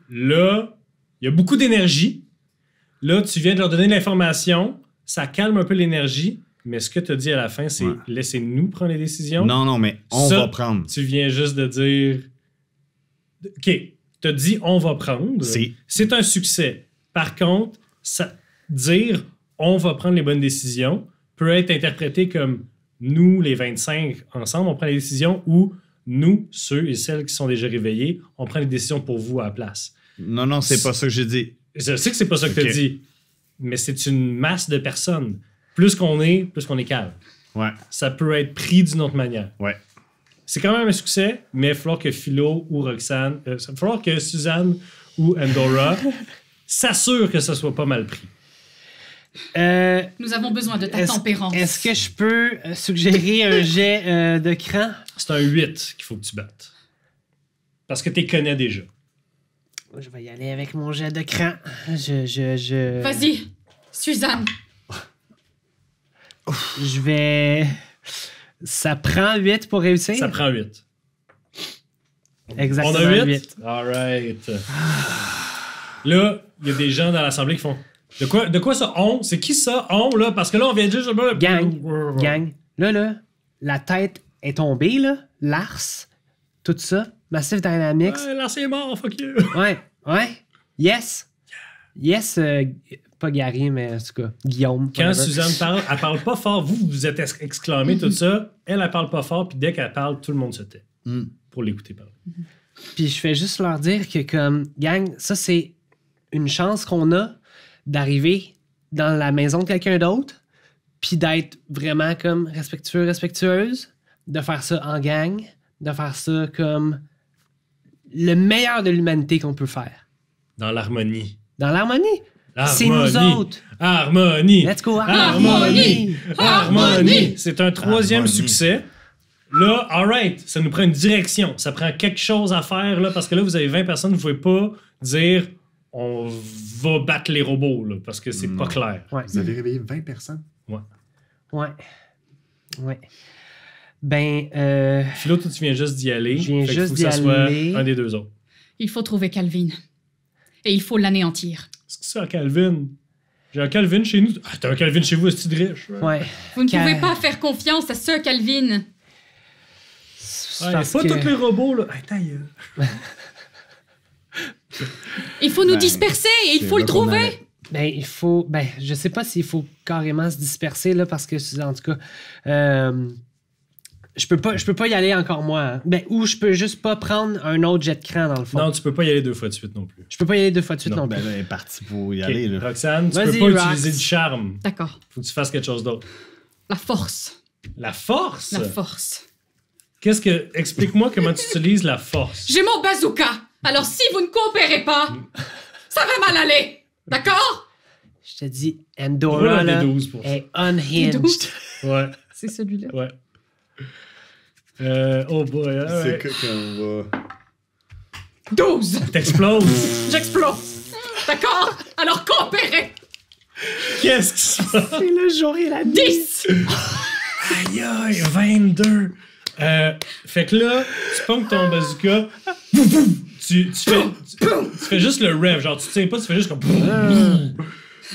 Là, il y a beaucoup d'énergie. Là, tu viens de leur donner de l'information. Ça calme un peu l'énergie. Mais ce que tu as dit à la fin, c'est Ouais. laissez-nous prendre les décisions. Non, mais on Ça, va prendre. Tu viens juste de dire... OK. Tu as dit on va prendre. C'est un succès. Par contre, dire on va prendre les bonnes décisions peut être interprété comme nous, les 25, ensemble, on prend les décisions ou nous, ceux et celles qui sont déjà réveillés, on prend les décisions pour vous à la place. Non, c'est pas ça que j'ai dit. Je sais que c'est pas ça que tu as Ok. dit, mais c'est une masse de personnes. Plus qu'on est calme. Ouais. Ça peut être pris d'une autre manière. Ouais. C'est quand même un succès, mais il va falloir que Philo ou Roxane, il va falloir que Suzanne ou Endora s'assurent que ça soit pas mal pris. Nous avons besoin de ta tempérance. Est-ce que je peux suggérer un jet de cran? C'est un 8 qu'il faut que tu battes. Parce que tu les connais déjà. Je vais y aller avec mon jet de cran. Vas-y, Suzanne. Je vais... Ça prend 8 pour réussir? Ça prend 8. Exactement On a 8? 8. All right. Là, il y a des gens dans l'assemblée qui font de quoi ça, on? C'est qui ça, on, là? Parce que là, on vient juste... Gang. Là, la tête est tombée, là. Lars, tout ça. Massive Dynamics. Ouais, là, c'est mort, fuck you. Ouais. Yes, pas Gary, mais en tout cas, Guillaume. Quand whatever. Suzanne parle, elle parle pas fort. Vous êtes exclamé tout ça. Elle parle pas fort, puis dès qu'elle parle, tout le monde se tait. Pour l'écouter parler. Puis je fais juste leur dire que, comme, gang, ça, c'est une chance qu'on a d'arriver dans la maison de quelqu'un d'autre, puis d'être vraiment, comme, respectueuse, de faire ça en gang, de faire ça comme le meilleur de l'humanité qu'on peut faire. Dans l'harmonie. Dans l'harmonie. C'est nous Harmonie. autres. Harmonie. Let's go, Harmonie. Harmonie. C'est un troisième Harmonie. succès. Là, alright, ça nous prend une direction. Ça prend quelque chose à faire, là, parce que là, vous avez 20 personnes, vous pouvez pas dire on va battre les robots, là, parce que c'est pas Non. clair. Ouais. Vous avez réveillé 20 personnes? Ouais. Ben, Philo, toi, tu viens juste d'y aller. Je viens Fait qu'il juste faut que ça d'y soit aller. un des deux autres. Il faut trouver Calvin. Et il faut l'anéantir. Est-ce que c'est un Calvin? J'ai un Calvin chez nous. Ah, t'as un Calvin chez vous, est-ce de riche? ouais. Vous ne Cal- pouvez pas faire confiance à ce Calvin. Ouais, Parce pas que- tous les robots, là. Hey, ta gueule. Il faut nous Ben, disperser et il c'est faut le là qu'on trouver. allait. Ben, il faut. Ben, je sais pas s'il faut carrément se disperser, là, parce que, en tout cas, je peux pas y aller encore, moi. Hein. Ben, ou je peux juste pas prendre un autre jet de cran, dans le fond. Non, tu peux pas y aller deux fois de suite non plus. Je peux pas y aller 2 fois de suite Non, non, plus. Ben là, elle est partie pour y Ok, aller, là. Roxane, tu Vas-y, peux pas Rox. utiliser du charme. D'accord. Faut que tu fasses quelque chose d'autre. La force. La force? La force. Qu'est-ce que. Explique-moi comment tu utilises la force. J'ai mon bazooka. Alors si vous ne coopérez pas, ça va mal aller. D'accord? Je te dis, Roule Andorra, un là, D12 pour ça. est unhinged. D12. Ouais, C'est celui-là. ouais. Oh boy, C'est ouais. que quand on va... 12. T'exploses. J'explose. D'accord? Alors coopérez. Qu'est-ce qui se passe? C'est le jour et la nuit. 10. Aïe aïe, 22. Fait que là, tu ponges ton bazooka. Tu fais juste le rev. Genre, tu sais pas, tu fais juste comme.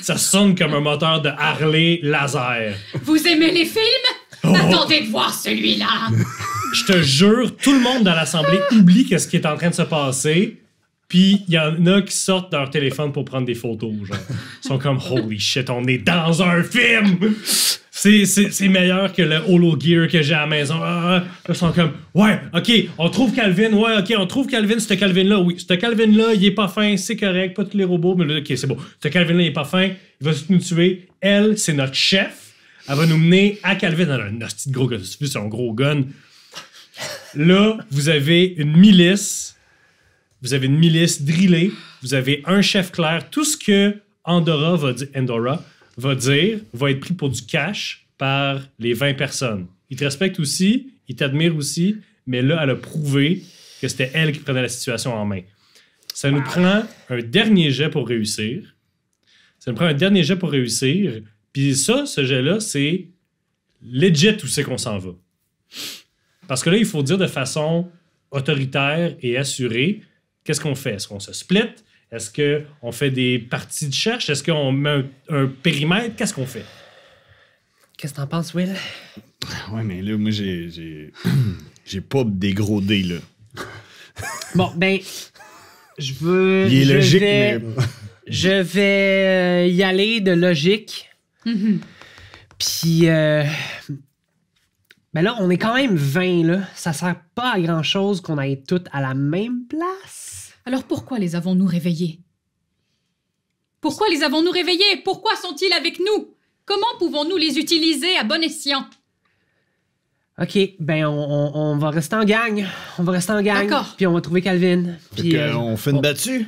Ça sonne comme un moteur de Harley laser. Vous aimez les films? Attendez de voir celui-là. Je te jure, tout le monde dans l'assemblée oublie qu'est-ce qui est en train de se passer. Puis il y en a qui sortent leur téléphone pour prendre des photos. Genre. Ils sont comme holy shit, on est dans un film! C'est meilleur que le Holo Gear que j'ai à la maison. Ils sont comme ouais, ok, on trouve Calvin. Ouais, ok, on trouve Calvin. Ce Calvin-là, oui. Ce Calvin-là, il est pas fin, c'est correct. Pas tous les robots, mais là, ok, c'est bon. Ce Calvin-là, il est pas fin. Il va nous tuer. Elle, c'est notre chef. Elle va nous mener à Calvin. Elle a un hostie de gros gars. C'est un gros gun. Là, vous avez une milice. Vous avez une milice drillée. Vous avez un chef clair. Tout ce que Andorra va dire va être pris pour du cash par les 20 personnes. Ils te respectent aussi, ils t'admirent aussi, mais là, elle a prouvé que c'était elle qui prenait la situation en main. Ça nous prend un dernier jet pour réussir. Puis ça, ce jet-là, c'est legit où c'est qu'on s'en va. Parce que là, il faut dire de façon autoritaire et assurée, qu'est-ce qu'on fait? Est-ce qu'on se split? Est-ce qu'on fait des parties de cherche? Est-ce qu'on met un périmètre? Qu'est-ce qu'on fait? Qu'est-ce que t'en penses, Will? Ouais, mais là, moi, j'ai pas des gros dés, là. Bon, ben, je veux. Il est je logique, vais- mais... Je vais y aller de logique. Puis, ben là, on est quand même 20, là. Ça sert pas à grand-chose qu'on aille toutes à la même place. Alors pourquoi les avons-nous réveillés? Pourquoi les avons-nous réveillés? Pourquoi sont-ils avec nous? Comment pouvons-nous les utiliser à bon escient? OK, ben on va rester en gang. On va rester en gang. D'accord. Puis on va trouver Calvin. Fait Puis que, on fait une battue.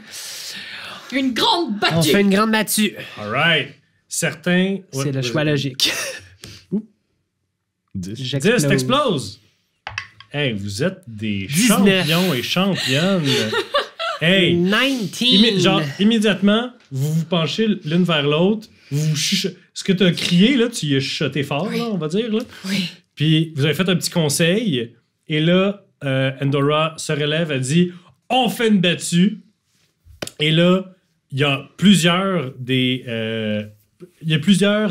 Une grande on battue! fait une grande battue. All right. Certains... C'est le choix logique. 10. 10, t'exploses! Hey, vous êtes des 19. champions et championnes. Hey! 19. Genre, immédiatement, vous vous penchez l'une vers l'autre. Ce que tu as crié, là, tu y as chuchoté fort, là, on va dire. Là. Oui. Puis vous avez fait un petit conseil. Et là, Andorra se relève, elle dit « On fait une battue. » Et là, il y a plusieurs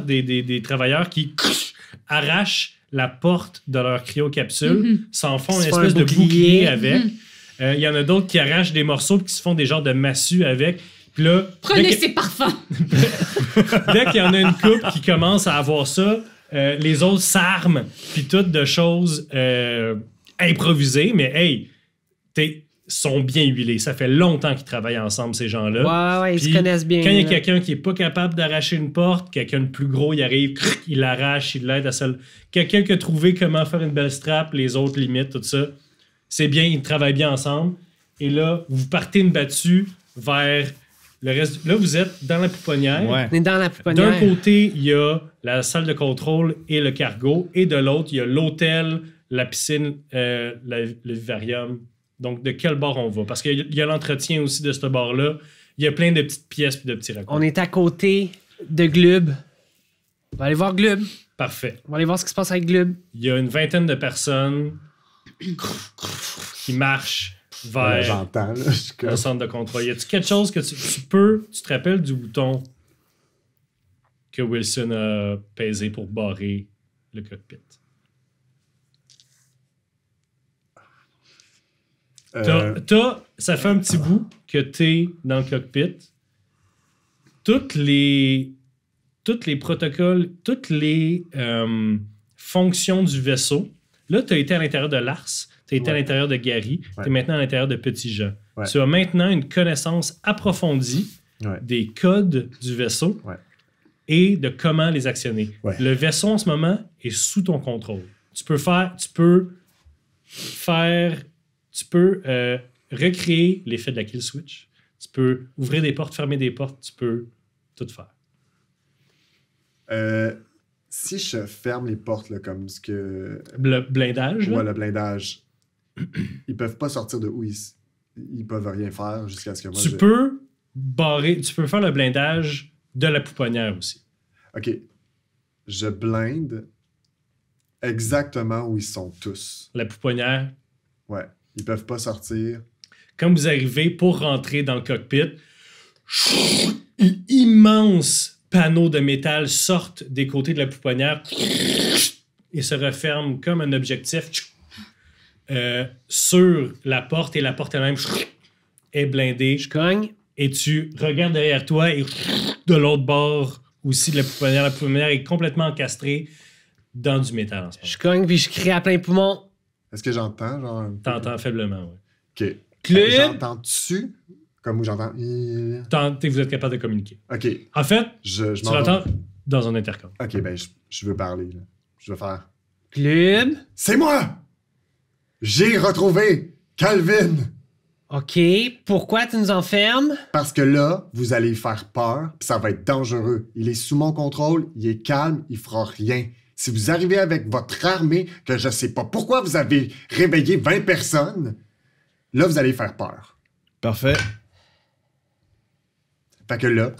des travailleurs qui arrachent la porte de leur cryocapsule, s'en font une Ils se font espèce un de bouclier. bouclier avec. Il y en a d'autres qui arrachent des morceaux et qui se font des genres de massues avec. Puis là, Prenez dès que- ces parfums! dès qu'il y en a une couple qui commence à avoir ça, les autres s'arment, puis toutes de choses improvisées, mais hey, sont bien huilés. Ça fait longtemps qu'ils travaillent ensemble, ces gens-là. Ouais, ils Puis, se connaissent bien. Quand il y a là. quelqu'un qui est pas capable d'arracher une porte, quelqu'un de plus gros, il arrive, il l'arrache, il l'aide à ça. Quelqu'un qui a trouvé comment faire une belle strap, les autres limites, tout ça. C'est bien, ils travaillent bien ensemble. Et là, vous partez une battue vers le reste. Là, vous êtes dans la pouponnière. Ouais. On est dans la pouponnière. D'un côté, il y a la salle de contrôle et le cargo. Et de l'autre, il y a l'hôtel, la piscine, le vivarium. Donc, de quel bord on va? Parce qu'il y a l'entretien aussi de ce bord-là. Il y a plein de petites pièces et de petits raccourcis. On est à côté de Glub. On va aller voir Glub. Parfait. On va aller voir ce qui se passe avec Glub. Il y a une vingtaine de personnes qui marchent Voilà, vers j'entends, là. Je suis comme- le centre de contrôle. Y a-t-il quelque chose que tu te rappelles du bouton que Wilson a pesé pour barrer le cockpit? Ça fait un petit bout que t'es dans le cockpit. Toutes les protocoles, toutes les fonctions du vaisseau. Là, tu as été à l'intérieur de Lars, tu as été à l'intérieur de Gary, tu es maintenant à l'intérieur de Petit Jean. Ouais. Tu as maintenant une connaissance approfondie Ouais. des codes du vaisseau Ouais. et de comment les actionner. Ouais. Le vaisseau, en ce moment, est sous ton contrôle. Tu peux recréer l'effet de la kill switch. Tu peux ouvrir des portes, fermer des portes, tu peux tout faire. Si je ferme les portes, là, comme ce que. Le blindage, là, Ouais, le blindage. Ils peuvent pas sortir de où ils peuvent rien faire jusqu'à ce que moi. tu peux faire le blindage de la pouponnière aussi. Ok. Je blinde exactement où ils sont tous. La pouponnière, Ouais. Ils peuvent pas sortir. comme vous arrivez pour rentrer dans le cockpit, un immense panneau de métal sortent des côtés de la pouponnière et se referment comme un objectif sur la porte, et la porte elle-même est blindée. Je cogne. Et tu regardes derrière toi et de l'autre bord aussi de la pouponnière est complètement encastrée dans du métal en ce moment. Je cogne, puis je crie à plein poumon. Est-ce que j'entends, genre. un peu? T'entends faiblement, oui. Ok. Club. J'entends-tu? Comme où j'entends. Vous êtes capable de communiquer. Ok. En fait, Je tu m'en l'entends dans un intercom. Ok, ben, je veux parler, là. Je veux faire. Club. C'est moi! J'ai retrouvé Calvin! OK. Pourquoi tu nous enfermes? Parce que là, vous allez faire peur, puis ça va être dangereux. Il est sous mon contrôle, il est calme, il fera rien. Si vous arrivez avec votre armée, que je sais pas pourquoi vous avez réveillé 20 personnes, là, vous allez faire peur. Parfait. Fait que là,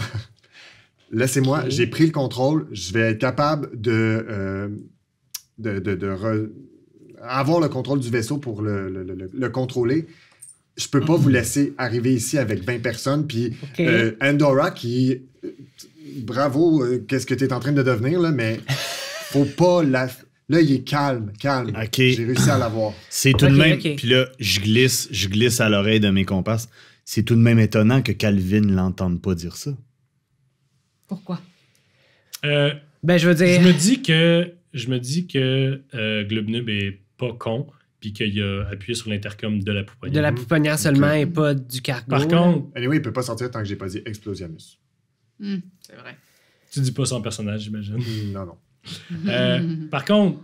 laissez-moi, j'ai pris le contrôle, je vais être capable avoir le contrôle du vaisseau pour le contrôler. Je peux pas vous laisser arriver ici avec 20 personnes, puis OK. Andorra qui... bravo, qu'est-ce que tu es en train de devenir, là, mais faut pas la... Là, il est calme. OK. J'ai réussi à l'avoir. C'est tout de Ok, même. ok. Puis là, je glisse à l'oreille de mes compasses. C'est tout de même étonnant que Calvin l'entende pas dire ça. Pourquoi? Ben, je veux Je dire... me dis que Glubnub est pas con, puis qu'il a appuyé sur l'intercom de la pouponnière. De la pouponnière seulement et pas du cargo. Par contre, Anyway, il peut pas sortir tant que j'ai pas dit Explosionus. C'est vrai. tu dis pas son personnage, j'imagine. Non. Par contre,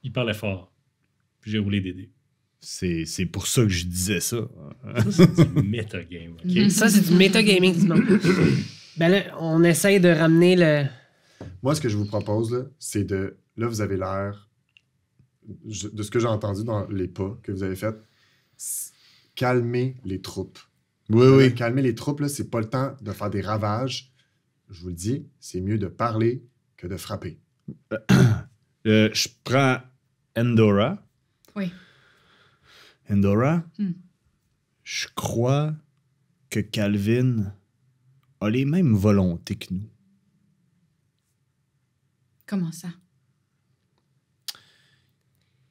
il parlait fort. Puis j'ai roulé des dés. C'est pour ça que je disais ça. Ça, c'est du metagame, OK? Ça, c'est du metagaming. Ben là, on essaye de ramener le... Moi, ce que je vous propose, là, c'est de... Là, vous avez l'air... De ce que j'ai entendu dans les pas que vous avez fait, calmer les troupes. Oui. Calmer les troupes, là, c'est pas le temps de faire des ravages. Je vous le dis, c'est mieux de parler que de frapper. Je prends Andorra. Oui. Andorra, Hmm. je crois que Calvin a les mêmes volontés que nous. Comment ça?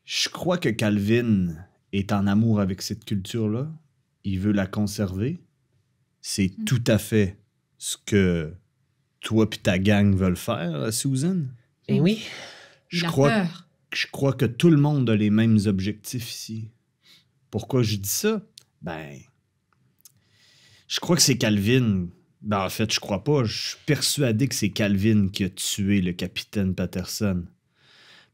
Je crois que Calvin est en amour avec cette culture-là. Il veut la conserver. C'est tout à fait ce que toi et ta gang veulent faire, Susan. Ben oui. Il Je a crois, peur. je crois que tout le monde a les mêmes objectifs ici. Pourquoi je dis ça? Ben, je crois que c'est Calvin. Ben, en fait, je crois pas. Je suis persuadé que c'est Calvin qui a tué le capitaine Patterson.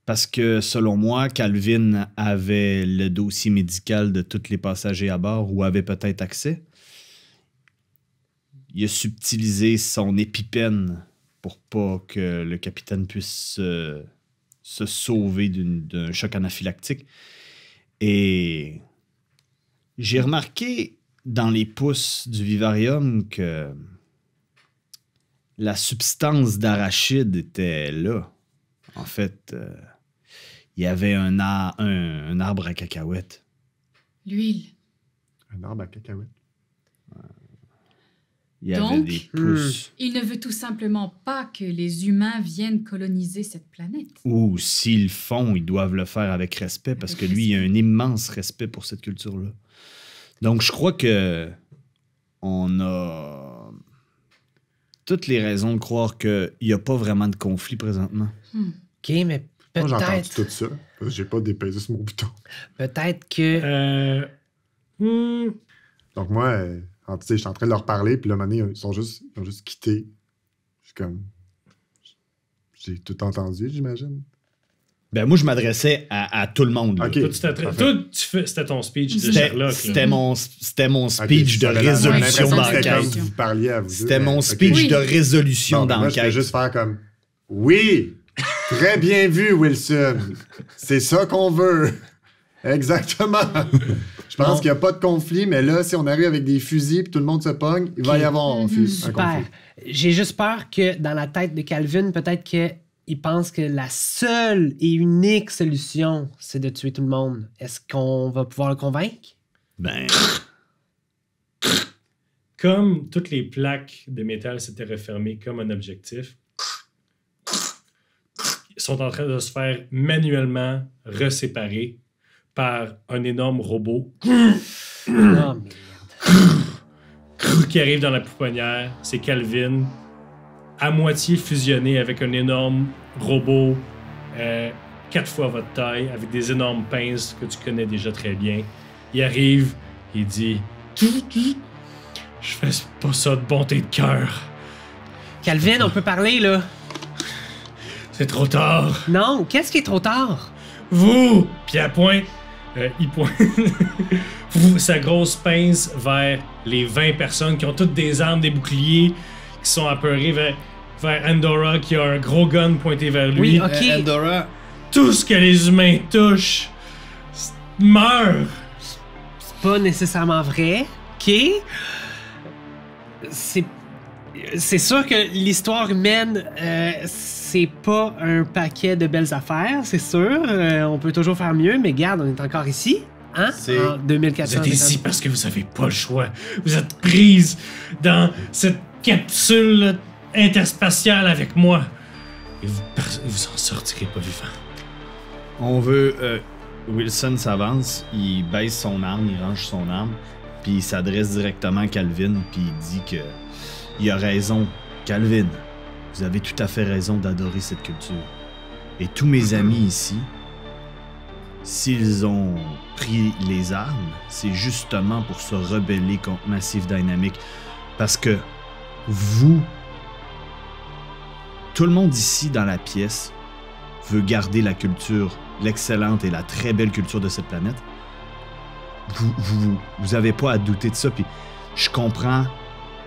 Parce que, selon moi, Calvin avait le dossier médical de tous les passagers à bord ou avait peut-être accès. Il a subtilisé son épipène pour pas que le capitaine puisse se sauver d'un choc anaphylactique. Et j'ai remarqué dans les pouces du vivarium que la substance d'arachide était là. En fait, il y avait un arbre à cacahuètes. L'huile. Un arbre à cacahuètes. Il y avait Donc, des pousses. Il ne veut tout simplement pas que les humains viennent coloniser cette planète. Ou s'ils le font, ils doivent le faire avec respect parce que lui, il a un immense respect pour cette culture-là. Donc, je crois que on a toutes les raisons de croire qu'il n'y a pas vraiment de conflit présentement. OK, mais Moi, j'ai entendu peut-être tout ça. Parce que j'ai pas dépaysé sur mon bouton. peut-être que... Donc moi, tu sais, je suis en train de leur parler, puis là, maintenant, ils ont juste quitté. Je suis comme... J'ai tout entendu, j'imagine. Ben moi, je m'adressais à tout le monde. Là. OK. C'était ton speech de C'était Sherlock. c'était mon speech de Ok, résolution Ouais, c'était comme d'enquête. vous parliez à vous deux, C'était mais- mon ok. speech Oui. de résolution Bon, moi, je vais d'enquête. juste faire comme... Oui! Très bien vu, Wilson. C'est ça qu'on veut. Exactement. Je pense qu'il n'y a pas de conflit, mais là, si on arrive avec des fusils et tout le monde se pogne, il va y avoir un Super. conflit. J'ai juste peur que dans la tête de Calvin, peut-être qu'il pense que la seule et unique solution, c'est de tuer tout le monde. Est-ce qu'on va pouvoir le convaincre? Ben, Comme toutes les plaques de métal s'étaient refermées comme un objectif, ils sont en train de se faire manuellement reséparer par un énorme robot Oh, merde. qui arrive dans la pouponnière. C'est Calvin, à moitié fusionné avec un énorme robot 4 fois votre taille, avec des énormes pinces que tu connais déjà très bien. Il arrive, il dit « Je fais pas ça de bonté de cœur. Calvin, on peut parler, là. C'est trop tard. Non, qu'est-ce qui est trop tard? Vous! » Puis elle pointe, il pointe sa grosse pince vers les 20 personnes qui ont toutes des armes, des boucliers, qui sont apeurées vers Andorra, qui a un gros gun pointé vers lui. Oui, ok. Andorra, Tout ce que les humains touchent meurt. C'est pas nécessairement vrai. OK? C'est sûr que l'histoire humaine, c'est pas un paquet de belles affaires, c'est sûr. On peut toujours faire mieux, mais regarde, on est encore ici. Hein? C'est- En 2400. Vous êtes ici parce que vous avez pas le choix. Vous êtes prise dans cette capsule interspatiale avec moi. Et vous en sortirez pas vivant. on veut... Wilson s'avance, il baisse son arme, il range son arme, puis il s'adresse directement à Calvin, puis il dit que il a raison. Calvin, vous avez tout à fait raison d'adorer cette culture. Et tous mes amis ici, s'ils ont pris les armes, c'est justement pour se rebeller contre Massive Dynamic. Parce que vous, tout le monde ici dans la pièce veut garder la culture, l'excellente et la très belle culture de cette planète. Vous avez pas à douter de ça, puis je comprends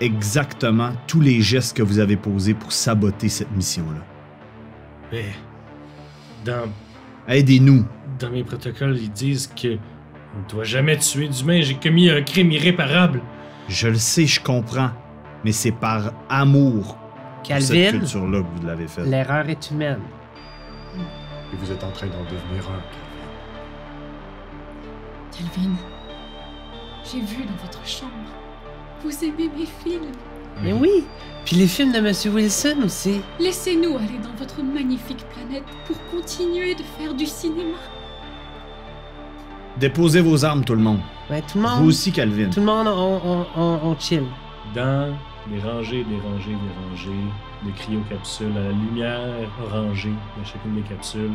exactement tous les gestes que vous avez posés pour saboter cette mission-là. Mais dans Aidez-nous. mes protocoles, ils disent que on ne doit jamais tuer d'humains. J'ai commis un crime irréparable. Je le sais, je comprends, mais c'est par amour pour cette Calvin, culture-là que vous l'avez fait. l'erreur est humaine. Et vous êtes en train d'en devenir un. Calvin, j'ai vu dans votre chambre. Vous aimez mes films. Mais oui. Puis les films de Monsieur Wilson aussi. Laissez-nous aller dans votre magnifique planète pour continuer de faire du cinéma. Déposez vos armes, tout le monde. Ouais, tout le monde. Vous aussi, Calvin. Tout le monde, on chill. Dans des rangées, des rangées, des rangées de cryocapsules à la lumière orangée de chacune des capsules,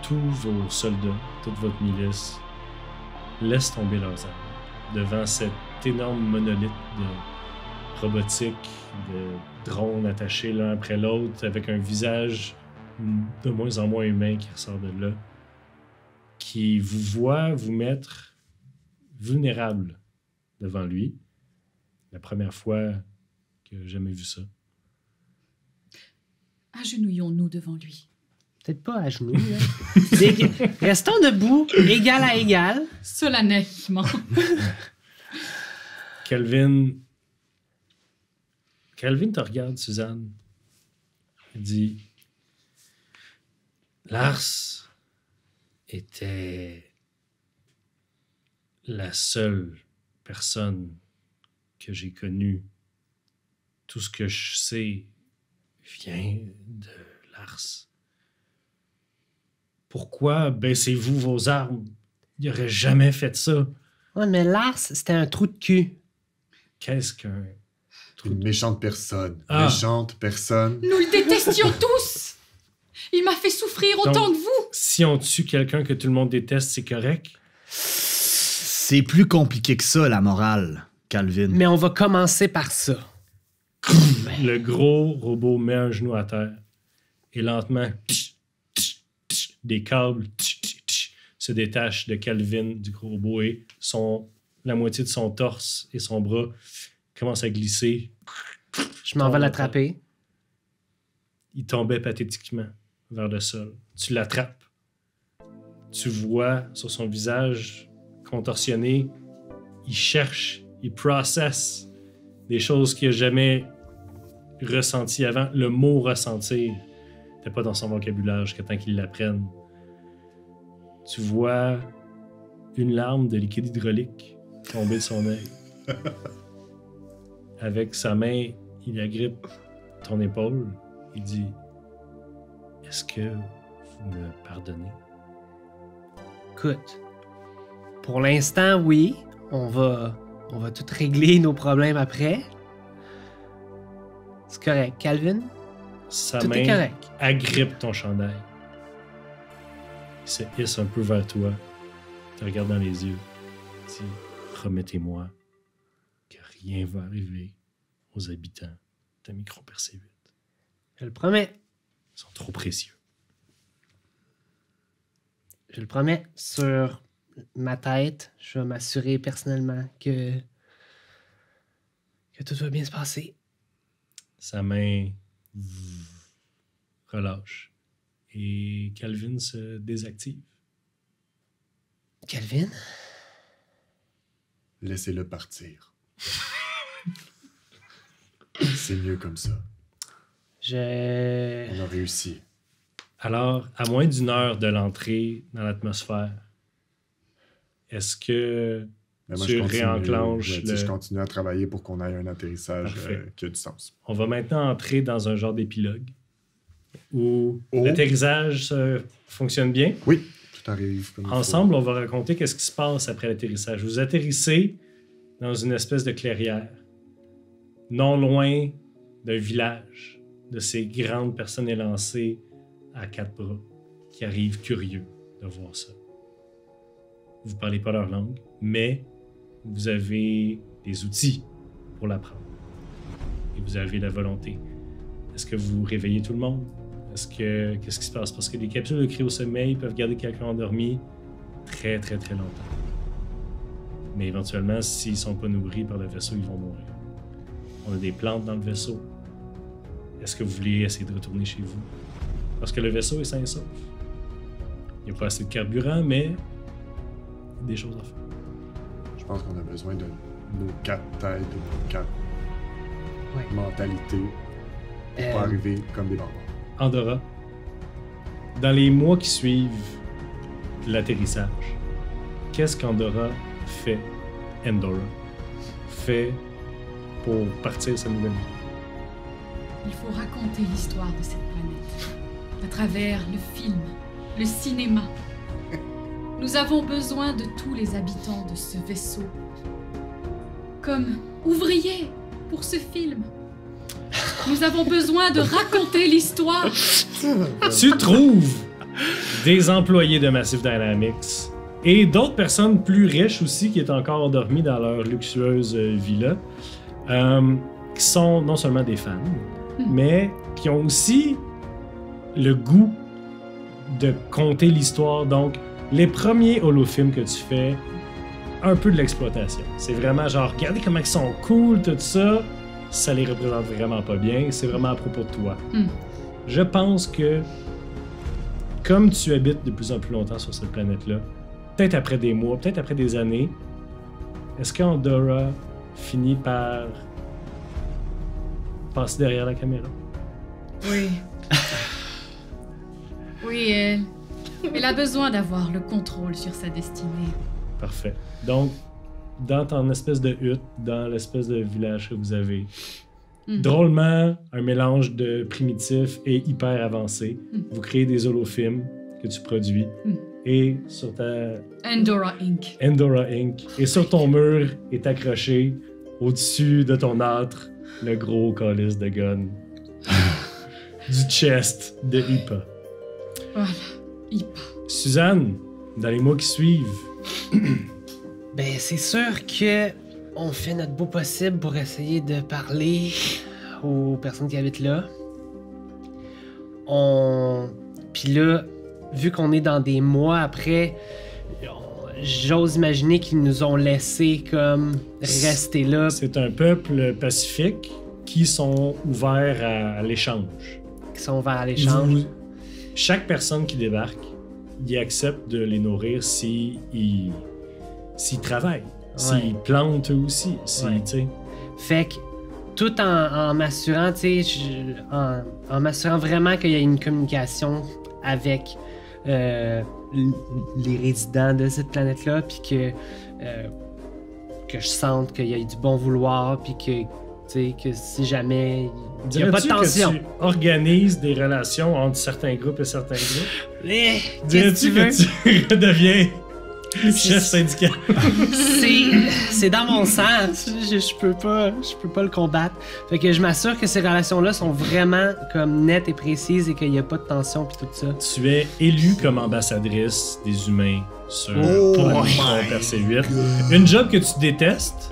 tous vos soldats, toute votre milice laissent tomber leurs armes devant cet énorme monolithe de robotique, de drones attachés l'un après l'autre avec un visage de moins en moins humain qui ressort de là, qui vous voit vous mettre vulnérable devant lui. La première fois que j'ai jamais vu ça. Agenouillons-nous devant lui. Peut-être pas à genoux. Là. Restons debout, égal à égal. Solennellement. Calvin te regarde, Suzanne. Il dit... Lars était la seule personne que j'ai connue. Tout ce que je sais vient de Lars. Pourquoi baissez-vous vos armes? Il n'aurait jamais fait ça. Ouais, mais Lars, c'était un trou de cul. Qu'est-ce qu'un... Une méchante personne. Ah. Méchante personne. Nous le détestions tous. Il m'a fait souffrir autant Donc, que vous. Si on tue quelqu'un que tout le monde déteste, c'est correct? C'est plus compliqué que ça, la morale, Calvin. Mais on va commencer par ça. Le gros robot met un genou à terre et lentement, des câbles se détachent de Calvin, du gros robot, et la moitié de son torse et son bras commencent à glisser. Je m'en vais l'attraper. Il tombait pathétiquement vers le sol. Tu l'attrapes. Tu vois sur son visage contorsionné, il cherche, il processe des choses qu'il n'a jamais ressenties avant. Le mot ressentir n'était pas dans son vocabulaire jusqu'à temps qu'il l'apprenne. Tu vois une larme de liquide hydraulique tomber de son œil. Avec sa main, il agrippe ton épaule. Il dit: est-ce que vous me pardonnez? Écoute, pour l'instant, oui. On va tout régler nos problèmes après. C'est correct. Calvin, Sa tout est main correct. agrippe ton chandail. Il se hisse un peu vers toi, te regarde dans les yeux, dit: promettez-moi que rien va arriver aux habitants de Micro-Percé 8. Je le promets. Ils sont trop précieux. Je le promets. Sur ma tête, je vais m'assurer personnellement que tout va bien se passer. Sa main relâche et Calvin se désactive. Calvin? Laissez-le partir. C'est mieux comme ça. On a réussi. Alors, à moins d'une heure de l'entrée dans l'atmosphère, est-ce que Mais tu réenclenches Je continue à travailler pour qu'on ait un atterrissage qui a du sens. On va maintenant entrer dans un genre d'épilogue où Oh. l'atterrissage fonctionne bien. Oui, tout arrive comme il faut. Ensemble, on va raconter qu'est-ce qui se passe après l'atterrissage. Vous atterrissez dans une espèce de clairière, non loin d'un village, de ces grandes personnes élancées à quatre bras qui arrivent curieux de voir ça. Vous ne parlez pas leur langue, mais vous avez des outils pour l'apprendre. Et vous avez la volonté. Est-ce que vous réveillez tout le monde? Qu'est-ce qui se passe? Parce que les capsules de cryosommeil peuvent garder quelqu'un endormi très, très, très longtemps. Mais éventuellement, s'ils ne sont pas nourris par le vaisseau, ils vont mourir. On a des plantes dans le vaisseau. Est-ce que vous voulez essayer de retourner chez vous? Parce que le vaisseau est sain et sauf. Il n'y a pas assez de carburant, mais il y a des choses à faire. Je pense qu'on a besoin de nos 4 têtes, de nos 4 Ouais. mentalités pour pas arriver comme des barbares. Andorra, dans les mois qui suivent l'atterrissage, qu'est-ce qu'Andorra fait pour partir sa nouvelle vie? Il faut raconter l'histoire de cette planète à travers le film, le cinéma. Nous avons besoin de tous les habitants de ce vaisseau comme ouvriers pour ce film. Nous avons besoin de raconter l'histoire. Tu trouves des employés de Massive Dynamics et d'autres personnes plus riches aussi qui est encore endormies dans leur luxueuse villa, qui sont non seulement des fans, mais qui ont aussi le goût de conter l'histoire. Donc, les premiers holofilms que tu fais, un peu de l'exploitation. C'est vraiment genre, regardez comment ils sont cool, tout ça. Ça les représente vraiment pas bien. C'est vraiment à propos de toi. Je pense que, comme tu habites de plus en plus longtemps sur cette planète-là, peut-être après des mois, peut-être après des années, est-ce qu'Andorra finit par passer derrière la caméra? Oui. Oui, elle a besoin d'avoir le contrôle sur sa destinée. Parfait. Donc, dans ton espèce de hutte, dans l'espèce de village que vous avez, drôlement, un mélange de primitif et hyper avancé, vous créez des holofilms que tu produis. Et sur ta... Andorra Inc. Andorra Inc. Et sur ton mur est accroché, au-dessus de ton âtre, le gros calice de gun du chest de Ipa. Voilà, Ipa. Suzanne, dans les mois qui suivent, Ben, c'est sûr que on fait notre beau possible pour essayer de parler aux personnes qui habitent là. Puis là, vu qu'on est dans des mois après, j'ose imaginer qu'ils nous ont laissé comme rester là. c'est un peuple pacifique qui sont ouverts à l'échange. Qui sont vers à l'échange. Chaque personne qui débarque, il accepte de les nourrir s'ils travaillent, s'ils plantent eux aussi. Ouais. Tu sais. Fait que tout en m'assurant, tu sais, en m'assurant vraiment qu'il y a une communication avec les résidents de cette planète-là, puis que je sente qu'il y a du bon vouloir, puis que, tu sais, que si jamais il n'y a pas de tension. Que tu organises des relations entre certains groupes et certains groupes? Qu'est-ce Dirais-tu que tu redeviens chef syndical? C'est dans mon sang. Je peux pas le combattre. Fait que je m'assure que ces relations-là sont vraiment comme nettes et précises et qu'il n'y a pas de tension puis tout ça. Tu es élue comme ambassadrice des humains sur Percé 8. Une job que tu détestes.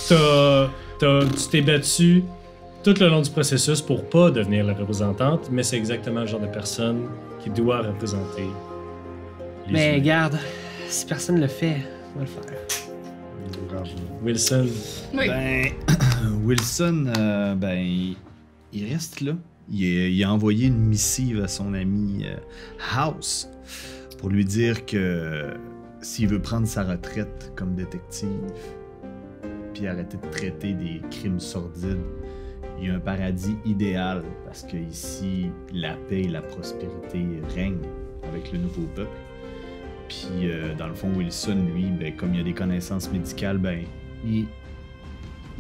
Tu t'es battu tout le long du processus pour pas devenir la représentante, mais c'est exactement le genre de personne qui doit représenter les Mais humains. regarde, si personne le fait, on va le faire. Bravo. Wilson, Oui. Ben, Wilson, il reste là. Il a envoyé une missive à son ami House pour lui dire que s'il veut prendre sa retraite comme détective puis arrêter de traiter des crimes sordides, il y a un paradis idéal parce que ici la paix et la prospérité règnent avec le nouveau peuple. Puis dans le fond, Wilson, lui, ben, comme il a des connaissances médicales, ben il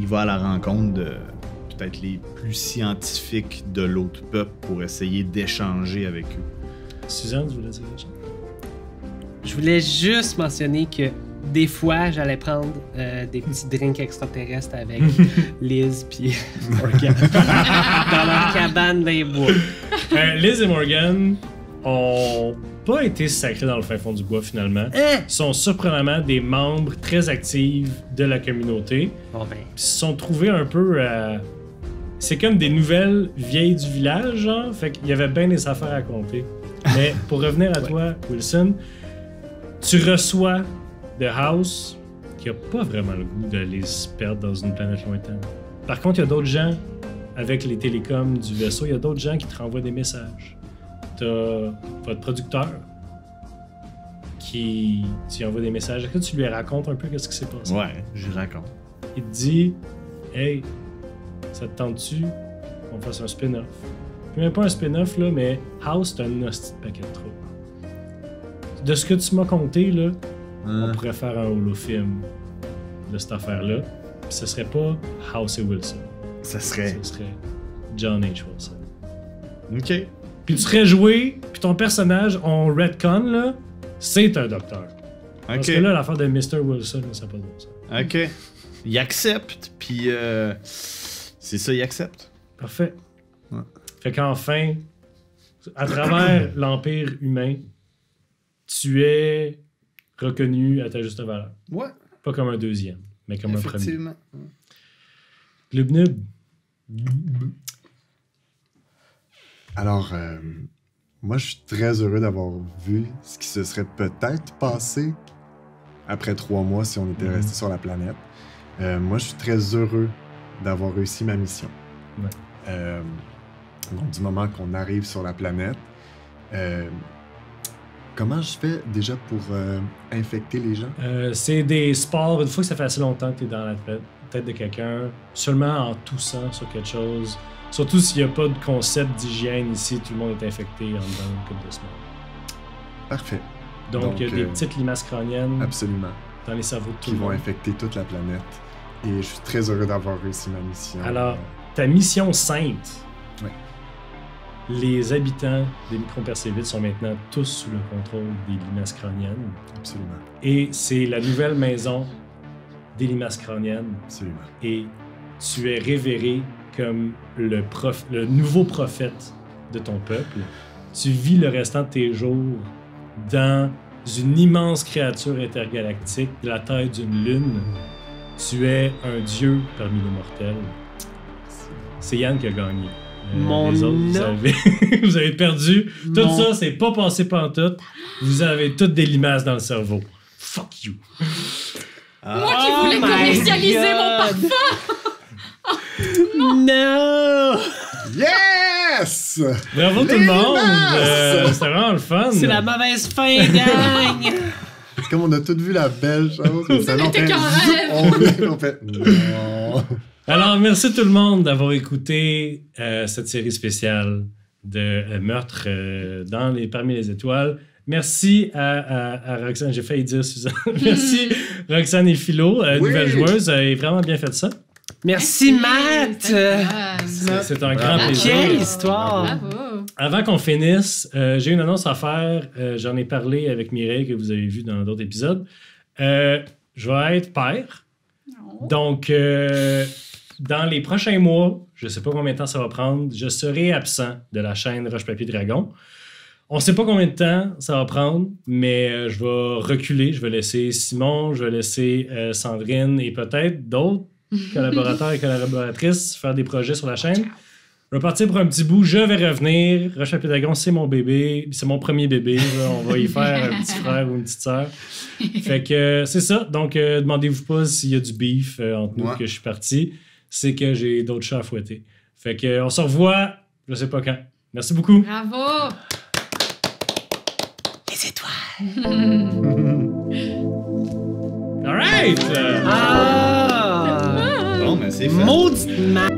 va à la rencontre de peut-être les plus scientifiques de l'autre peuple pour essayer d'échanger avec eux. Suzanne, tu voulais dire quelque chose? Je voulais juste mentionner que des fois, j'allais prendre des petits drinks extraterrestres avec Liz puis Morgan dans leur cabane des bois. Liz et Morgan ont pas été sacrés dans le fin fond du bois finalement. Sont surprenamment des membres très actifs de la communauté. Bon ben, Puis se sont trouvés un peu c'est comme des nouvelles vieilles du village, genre. Fait qu'il y avait bien des affaires à compter. Mais pour revenir à toi, Wilson, tu reçois de House qui a pas vraiment le goût de les perdre dans une planète lointaine. Par contre, il y a d'autres gens, avec les télécoms du vaisseau, il y a d'autres gens qui te renvoient des messages. T'as votre producteur qui envoie des messages. Est-ce que tu lui racontes un peu qu'est-ce qui s'est passé? Ouais, je raconte. Il te dit « Hey, ça te tente-tu qu'on fasse un spin-off? » Puis même pas un spin-off, là, mais House, c'est un hostie de paquet de troubles. De ce que tu m'as conté, là, on pourrait faire un holofilm de cette affaire-là. Puis ce serait pas House et Wilson. Ça serait. Ce serait John H. Wilson. Ok. Puis tu serais joué, puis ton personnage, on retcon, là, c'est un docteur. Parce que là, l'affaire de Mr. Wilson, là, ça n'a pas de bon sens. Ok. Il accepte, puis c'est ça, il accepte. Parfait. Ouais. Fait qu'enfin, à travers l'Empire humain, tu es reconnu à ta juste valeur. Ouais, Pas comme un deuxième, mais comme un premier. effectivement. Glubnub. Alors, Moi, je suis très heureux d'avoir vu ce qui se serait peut-être passé après 3 mois si on était resté sur la planète. Moi, je suis très heureux d'avoir réussi ma mission. Ouais. Donc, du moment qu'on arrive sur la planète, comment je fais déjà pour infecter les gens? C'est des sports, une fois que ça fait assez longtemps que tu es dans la tête de quelqu'un, seulement en toussant sur quelque chose, surtout s'il n'y a pas de concept d'hygiène ici, tout le monde est infecté en dedans une couple de semaines. Parfait. Donc, il y a des petites limaces crâniennes Absolument. dans les cerveaux de tout Qui le vont monde. infecter toute la planète. Et je suis très heureux d'avoir réussi ma mission. Alors, ta mission sainte, Ouais. les habitants des micropercévites sont maintenant tous sous le contrôle des limaces crâniennes. Absolument. Et c'est la nouvelle maison des limaces crâniennes. Absolument. Et tu es révéré comme le nouveau prophète de ton peuple. Tu vis le restant de tes jours dans une immense créature intergalactique de la taille d'une lune. Tu es un dieu parmi les mortels. C'est Yann qui a gagné. Mon Les autres, nom. vous avez perdu. Tout Mon- ça, c'est pas passé pantoute. Vous avez toutes des limaces dans le cerveau. Fuck you. Moi qui voulais commercialiser mon parfum! Non! Yes! Bravo tout le Les monde! limaces! C'était vraiment le fun. C'est la mauvaise fin, gang! C'est comme on a tous vu la belle chose. mais ça, n'était qu'un rêve. On fait non. Alors, merci tout le monde d'avoir écouté cette série spéciale de meurtre parmi les étoiles. Merci à Roxane, j'ai failli dire Suzanne. Merci Roxane et Philo, Oui. nouvelle joueuse, vous avez vraiment bien fait ça. Merci, Matt! C'est un grand Bravo. plaisir. Quelle histoire! Bravo! Avant qu'on finisse, j'ai une annonce à faire. J'en ai parlé avec Mireille, que vous avez vu dans d'autres épisodes. Je vais être père. Non. Donc, dans les prochains mois, je ne sais pas combien de temps ça va prendre, je serai absent de la chaîne Roche Papier Dragon. On ne sait pas combien de temps ça va prendre, mais je vais reculer. Je vais laisser Simon, je vais laisser Sandrine et peut-être d'autres collaborateurs et collaboratrices faire des projets sur la chaîne. Je vais partir pour un petit bout, je vais revenir. Roche Papier Dragon, c'est mon bébé, c'est mon premier bébé. Là. On va y faire un petit frère ou une petite sœur. Fait que c'est ça. Donc, demandez-vous pas s'il y a du beef entre nous Ouais. que je suis parti. C'est que j'ai d'autres chats à fouetter. Fait que on se revoit, je sais pas quand. Merci beaucoup. Bravo! Les étoiles! All right! Ah! Bon, mais c'est fait. Mauditement!